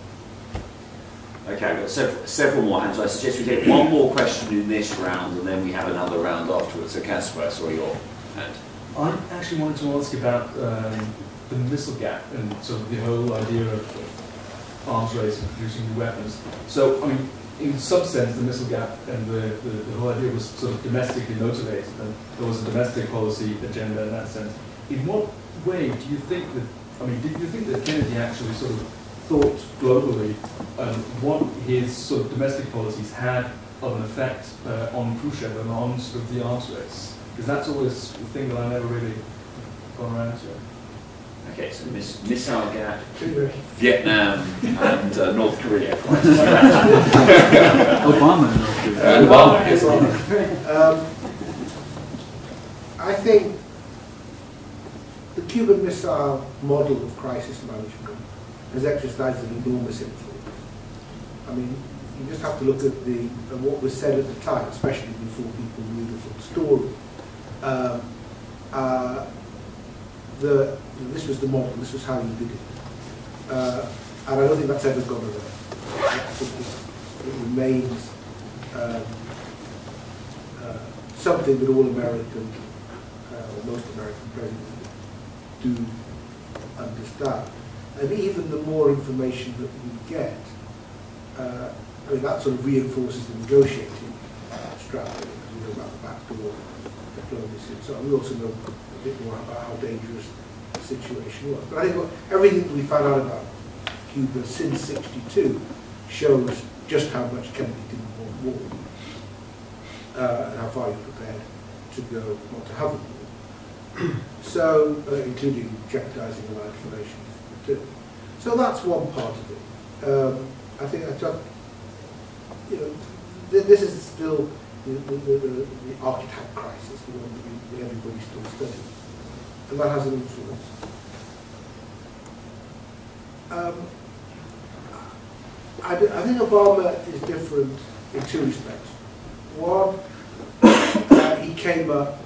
Okay, I've got several more hands. I suggest we take one more question in this round, and then we have another round afterwards. So, Caspar, I saw your hand. I actually wanted to ask about the missile gap and sort of the whole idea of arms race and producing new weapons. So, I mean, in some sense, the missile gap and the whole idea was sort of domestically motivated, and there was a domestic policy agenda in that sense. In what way do you think that, I mean, did you think that Kennedy actually sort of thought globally what his sort of domestic policies had of an effect on Khrushchev and on sort of the arms race? Because that's always the thing that I never really gone around to. Okay, so missile gap, Viet Nam, and North Korea. Obama and North Korea. Obama, yes. I think the Cuban missile model of crisis management has exercised an enormous influence. I mean, you just have to look at what was said at the time, especially before people knew the full story. This was the model, this was how you did it. And I don't think that's ever gone away. It remains something that all American, or most American presidents do understand. And even the more information that we get, I mean, that sort of reinforces the negotiating strategy. We know about the backdoor diplomacy and so on. We also know a bit more about how dangerous the situation was. But I think everything that we found out about Cuba since '62 shows just how much Kennedy didn't want war, and how far he was prepared to go not to have a war. So, including jeopardizing allied relations too. So that's one part of it. I think you know, this is still the archetype crisis, the one that everybody's still studying, and that has an influence. I think Obama is different in two respects. One, he came up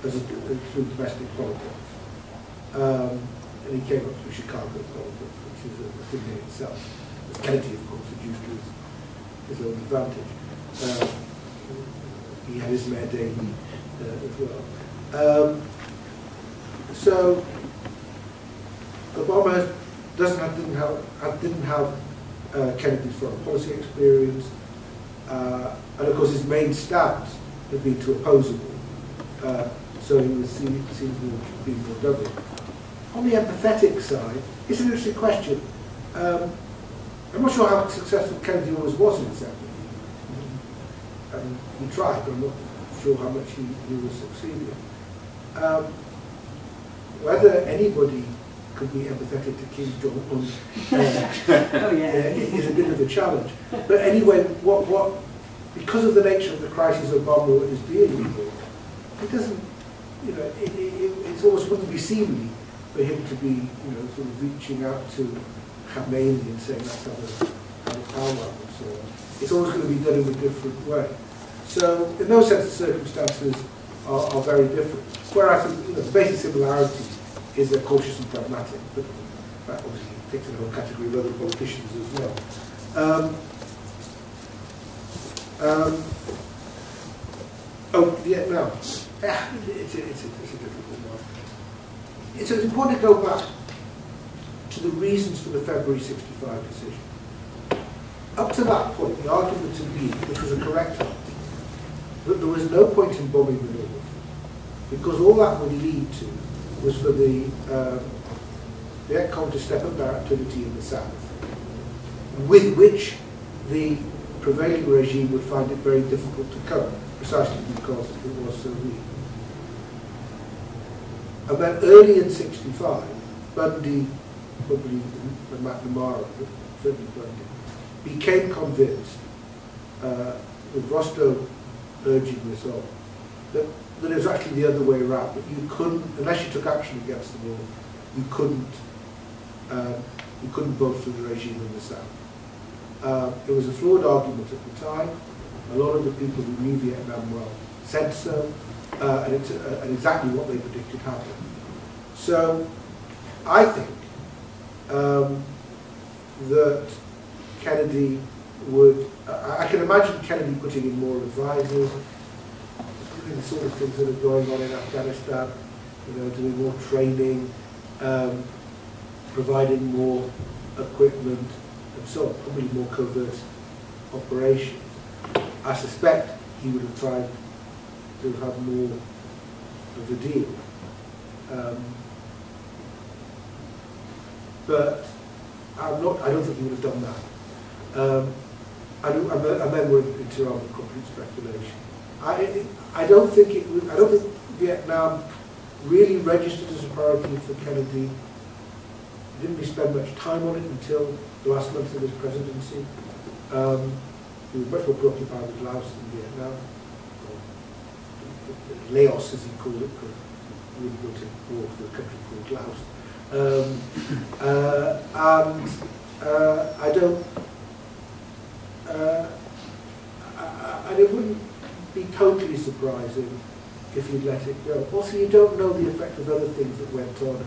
through domestic politics, and he came up through Chicago politics, which is a thing in itself. Kennedy, of course, had used to his own advantage. He had his mayor Daley as well. So Obama didn't have Kennedy's foreign policy experience, and of course his main stance had been to oppose a war. So he was seen to be more double. On the empathetic side, it's an interesting question. I'm not sure how successful Kennedy always was in his empathy. He tried, but I'm not sure how much he was succeeding. Whether anybody could be empathetic to Kim Jong-un is a bit of a challenge. But anyway, because of the nature of the crisis Obama is dealing with, it doesn't, you know, it almost wouldn't be seemly for him to be, you know, sort of reaching out to Khamenei and saying that's how the power and so on. It's always going to be done in a different way. So in those sense, the circumstances are very different. Where I think, you know, the basic similarity is they're cautious and pragmatic, but that obviously takes in a whole category of other politicians as well. Viet Nam. It's a difficult one. It's important to go back to the reasons for the February '65 decision. Up to that point, the argument had been, which was a correct one, that there was no point in bombing the North, because all that would lead to was for the Viet Cong to step up their activity in the South, with which the prevailing regime would find it very difficult to cope, precisely because it was so weak. And then early in '65, Bundy, probably McNamara, but certainly Bundy, became convinced, with Rostow urging this on, that it was actually the other way around, that you couldn't, unless you took action against the war, you couldn't vote for the regime in the South. It was a flawed argument at the time. A lot of the people who knew Vietnam well said so, and exactly what they predicted happened. So I think that Kennedy would, I can imagine Kennedy putting in more advisors, doing the sort of things that are going on in Afghanistan, doing more training, providing more equipment, and so on, probably more covert operations. I suspect he would have tried to have more of a deal. But I don't think he would have done that. And then we're into rather complete speculation. I don't think Vietnam really registered as a priority for Kennedy. He didn't really spend much time on it until the last month of his presidency. He was much more preoccupied with Laos than Vietnam. Laos, as he called it, because he wouldn't go to war for a country called Laos. And it wouldn't be totally surprising if you'd let it go. Also, you don't know the effect of other things that went on,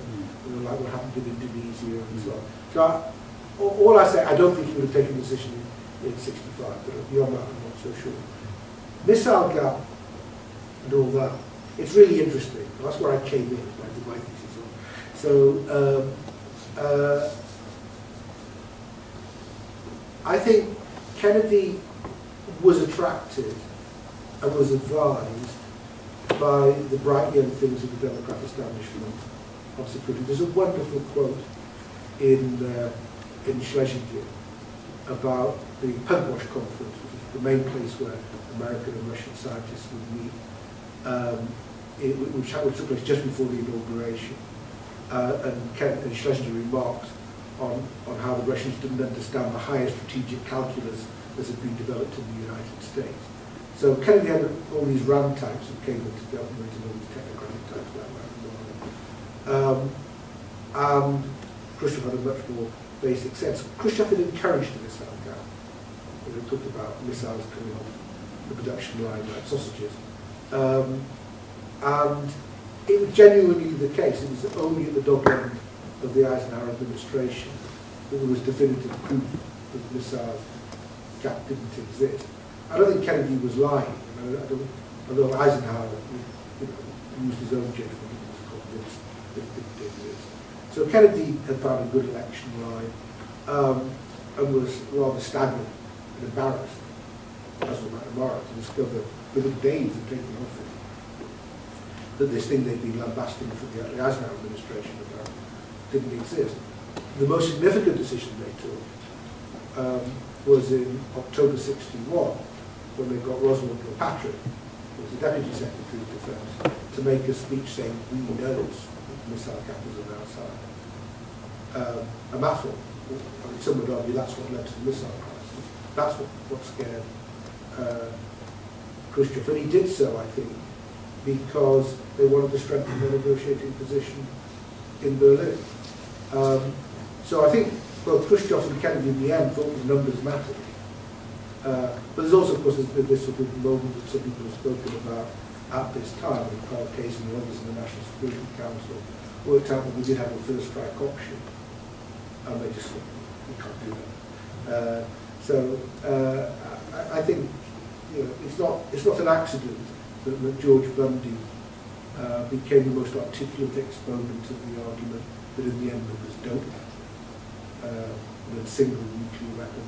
like what happened in Indonesia and so on. So all I say, I don't think he would have taken a decision in 65, but beyond that, I'm not so sure. Missile gap and all that, it's really interesting. That's where I came in, where I did my thesis on. So I think Kennedy was attracted and was advised by the bright young things of the Democrat establishment of security. There's a wonderful quote in Strategist about the Pugwash Conference, which is the main place where American and Russian scientists would meet, which took place just before the inauguration. And Schlesinger remarked on how the Russians didn't understand the higher strategic calculus that had been developed in the United States. So Kennedy had all these RAM types who came into government and all these technocratic types like that. And Khrushchev had a much more basic sense. Khrushchev had encouraged the missile gap. He talked about missiles coming off the production line like sausages. And it was genuinely the case. It was only at the dog end of the Eisenhower administration that there was definitive proof that the missile gap didn't exist. I don't think Kennedy was lying. Although Eisenhower used his own judgment and was convinced that it didn't exist. So Kennedy had found a good election line and was rather staggered and embarrassed, as was McNamara, to discover within days of taking office that this thing they'd been lambasting for the Eisenhower administration about didn't exist. The most significant decision they took was in October '61, when they got Roswell Kilpatrick, who was the Deputy Secretary of Defense, to make a speech saying, "We know that the missile gap is on our side." And that's what, some would argue, that's what led to the missile crisis. That's what scared Khrushchev. And he did so, I think, because they wanted to strengthen their negotiating position in Berlin. So I think both Khrushchev and Kennedy in the end thought the numbers mattered. But there's also, of course, this sort of moment that some people have spoken about at this time, when Carl Casey and others in the National Security Council worked out that we did have a first strike option, and they just thought, we can't do that. I think it's not an accident that George Bundy became the most articulate exponent of the argument that in the end numbers don't matter. That a single nuclear weapon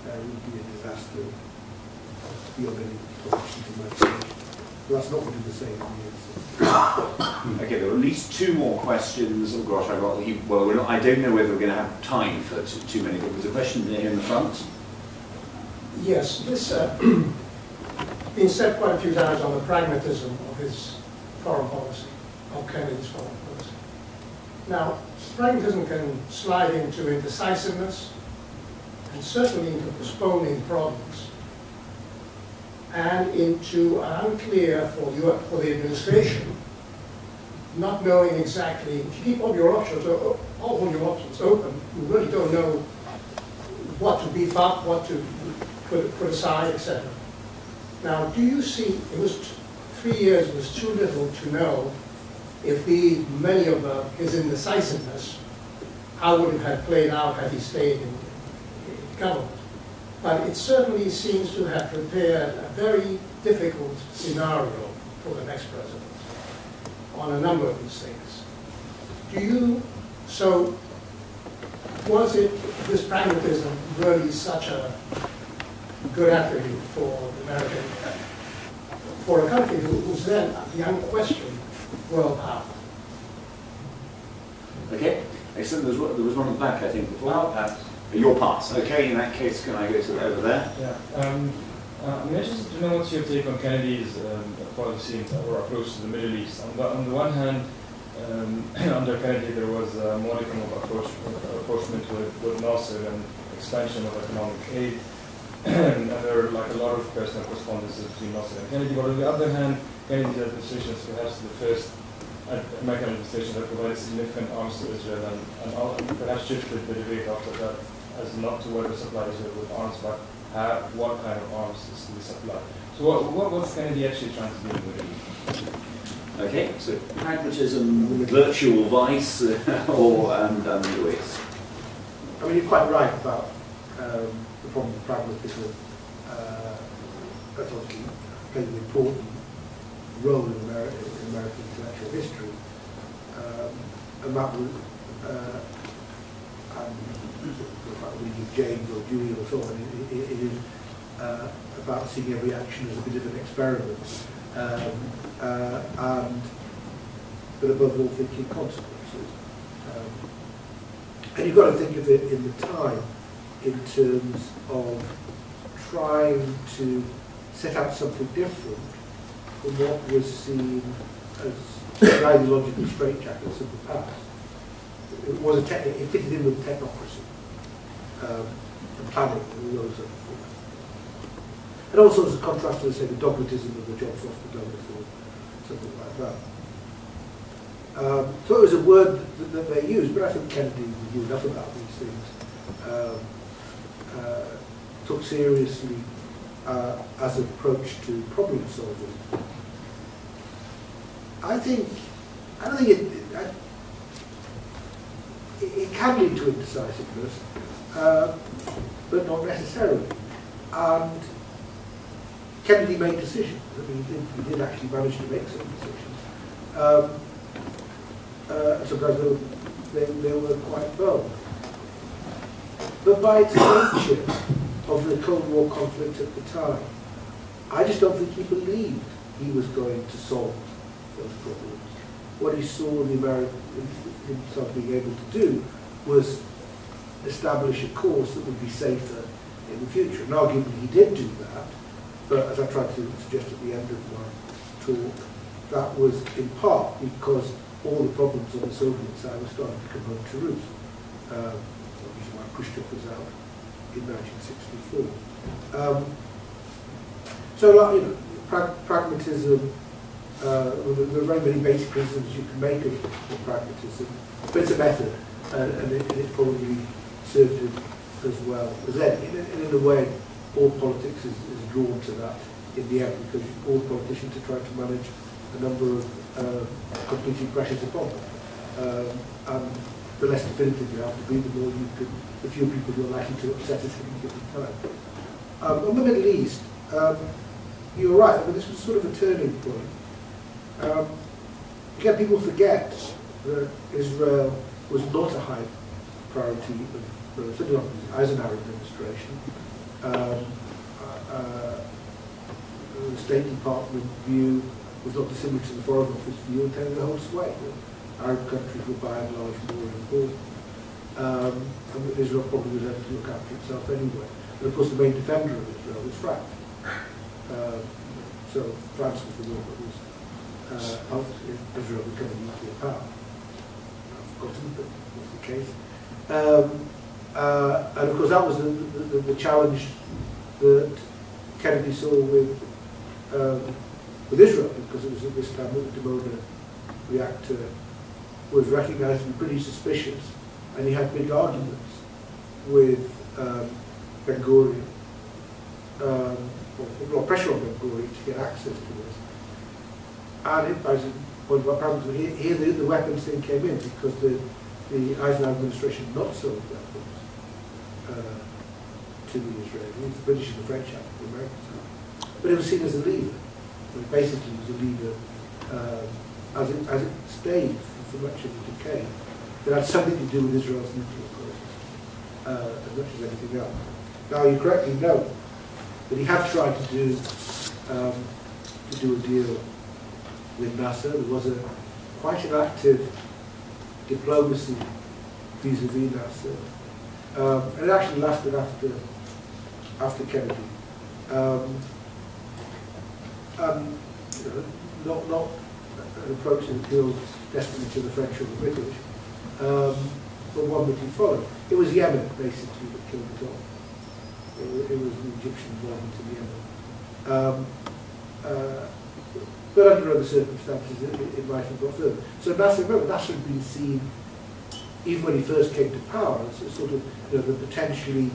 would be a disaster beyond any politician's imagination. But that's not going to be the same in the end. Okay, there are at least two more questions. Oh gosh, I don't know whether we're going to have time for too many, but there's a question there in the front. Yes, this been said quite a few times on the pragmatism of his foreign policy, of Kennedy's foreign policy. Now, pragmatism can slide into indecisiveness and certainly into postponing problems and into unclear for the administration, not knowing exactly. If you keep all your options open, you really don't know what to beef up, what to put aside, etc. Now, do you see, it was 3 years was too little to know if many of his indecisiveness, how would it have played out had he stayed in government? but it certainly seems to have prepared a very difficult scenario for the next president on a number of these things. So was it this pragmatism really such a good attribute for the American, for a country who's then the unquestioned world power? Okay, excellent. There was one at the back, I think, before. Your pass. Okay, in that case, can I go to over there? Yeah. I'm interested to know what's your take on Kennedy's policy or approach to the Middle East. On the one hand, under Kennedy, there was a modicum of approachment with Nasser and expansion of economic aid, and there were like a lot of personal correspondences between Nasser and Kennedy. But on the other hand, Kennedy's administration is perhaps the first American administration that provided significant arms to Israel, and perhaps shifted the debate after that as not to whether supply Israel with arms, but what kind of arms is to be supplied. So what's Kennedy actually trying to do in the Middle East? Okay, so pragmatism, virtual vice, and Lewis. I mean, you're quite right about the problem with pragmatism. That's obviously played an important role in American intellectual history. And that was, reading James or Dewey or so on, it is about seeing every action as a bit of an experiment. But above all, thinking consequences. And you've got to think of it in the time in terms of trying to set out something different from what was seen as ideological straitjackets of the past. It was it fitted in with technocracy and planning and all those other things. And also as a contrast to, say, the dogmatism of the jobs off the done or something like that. So it was a word that they used, but I think Kennedy knew enough about these things. Took seriously as an approach to problem solving. I don't think it can lead to indecisiveness, but not necessarily. And Kennedy made decisions. I mean, he did actually manage to make some decisions. Sometimes they were quite bold. But by its nature of the Cold War conflict at the time, I just don't think he believed he was going to solve those problems. What he saw himself being able to do was establish a course that would be safer in the future. And arguably he did do that, but as I tried to suggest at the end of my talk, that was in part because all the problems on the Soviet side were starting to come home to roost. Which is why Khrushchev was out in 1964. Pragmatism, there are very many basic criticisms you can make of pragmatism, but it's a method, and it probably served him as well as any. And in a way, all politics is drawn to that in the end, because all politicians are trying to manage a number of competing pressures upon them. And the less definitive you have to be, the more the fewer people you're likely to upset at any given time. On the Middle East, you're right. I mean, this was sort of a turning point. Again, people forget that Israel was not a high priority of certainly not the Eisenhower administration. The State Department view was not dissimilar to the Foreign Office view, and tended the whole sway. Arab countries were by and large more important. And Israel probably was able to look after itself anyway. And of course the main defender of Israel was France. So France was the one that was helped Israel become a nuclear power. I've forgotten, but that's the case. And of course that was the challenge that Kennedy saw with Israel, because it was at this time that the Dimona reactor was recognised to be pretty suspicious, and he had big arguments with Ben Gurion, or pressure on Ben Gurion to get access to this. And as you pointed out, here the weapons thing came in because the Eisenhower administration not sold weapons to the Israelis. The British and the French had, the Americans had. But it was seen as a leader. It basically was a leader as it stayed for much of the decade. It had something to do with Israel's nuclear process, as much as anything else. Now, you correctly note that he had tried to do a deal with Nasser. There was quite an active diplomacy vis-a-vis Nasser. And it actually lasted after Kennedy. Not an approach that appealed desperately to the French or the British, but one that he followed. It was Yemen, basically, that killed it off. It was the Egyptian involvement in Yemen. But under other circumstances, it might have got further. So Nasser had been seen, even when he first came to power, as a sort of the potentially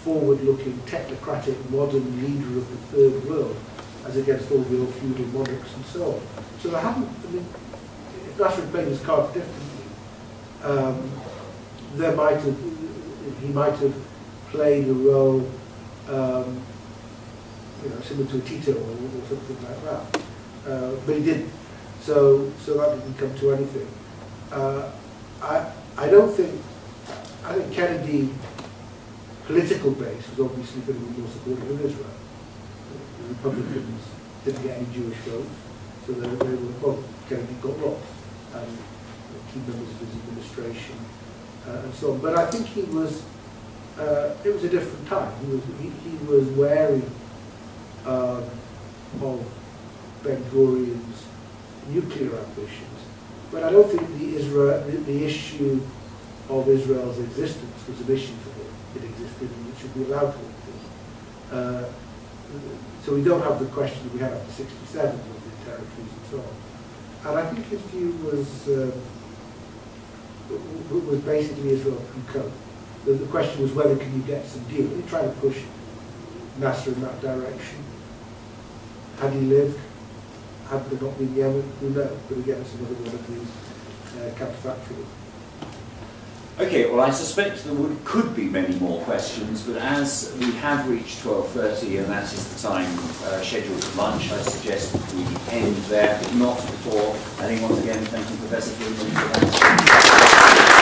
forward-looking, technocratic, modern leader of the third world, as against all the old feudal monarchs and so on. So there hadn't, if Nasser had played his cards differently, he might have played a role, similar to a Tito or something like that. But he didn't. So that didn't come to anything. I think Kennedy political base was obviously going to be more supportive of Israel. The Republicans didn't get any Jewish votes, so Kennedy got lost, and key members of his administration and so on. But I think it was a different time. He was wary of Ben-Gurion's nuclear ambitions, but I don't think the issue of Israel's existence was an issue for him. It existed and it should be allowed to exist. So we don't have the question that we had after 67 of the territories and so on. And I think his view was basically Israel can cope. The question was whether can you get some deal. He tried to push Nasser in that direction. Had he lived, had there not been Yemen, who knows? But again, it's another one of these counterfactuals. Okay, well, I suspect there could be many more questions, but as we have reached 12:30 and that is the time scheduled for lunch, I suggest that we end there, if not before. I think once again, thank you, Professor Freedman, for that.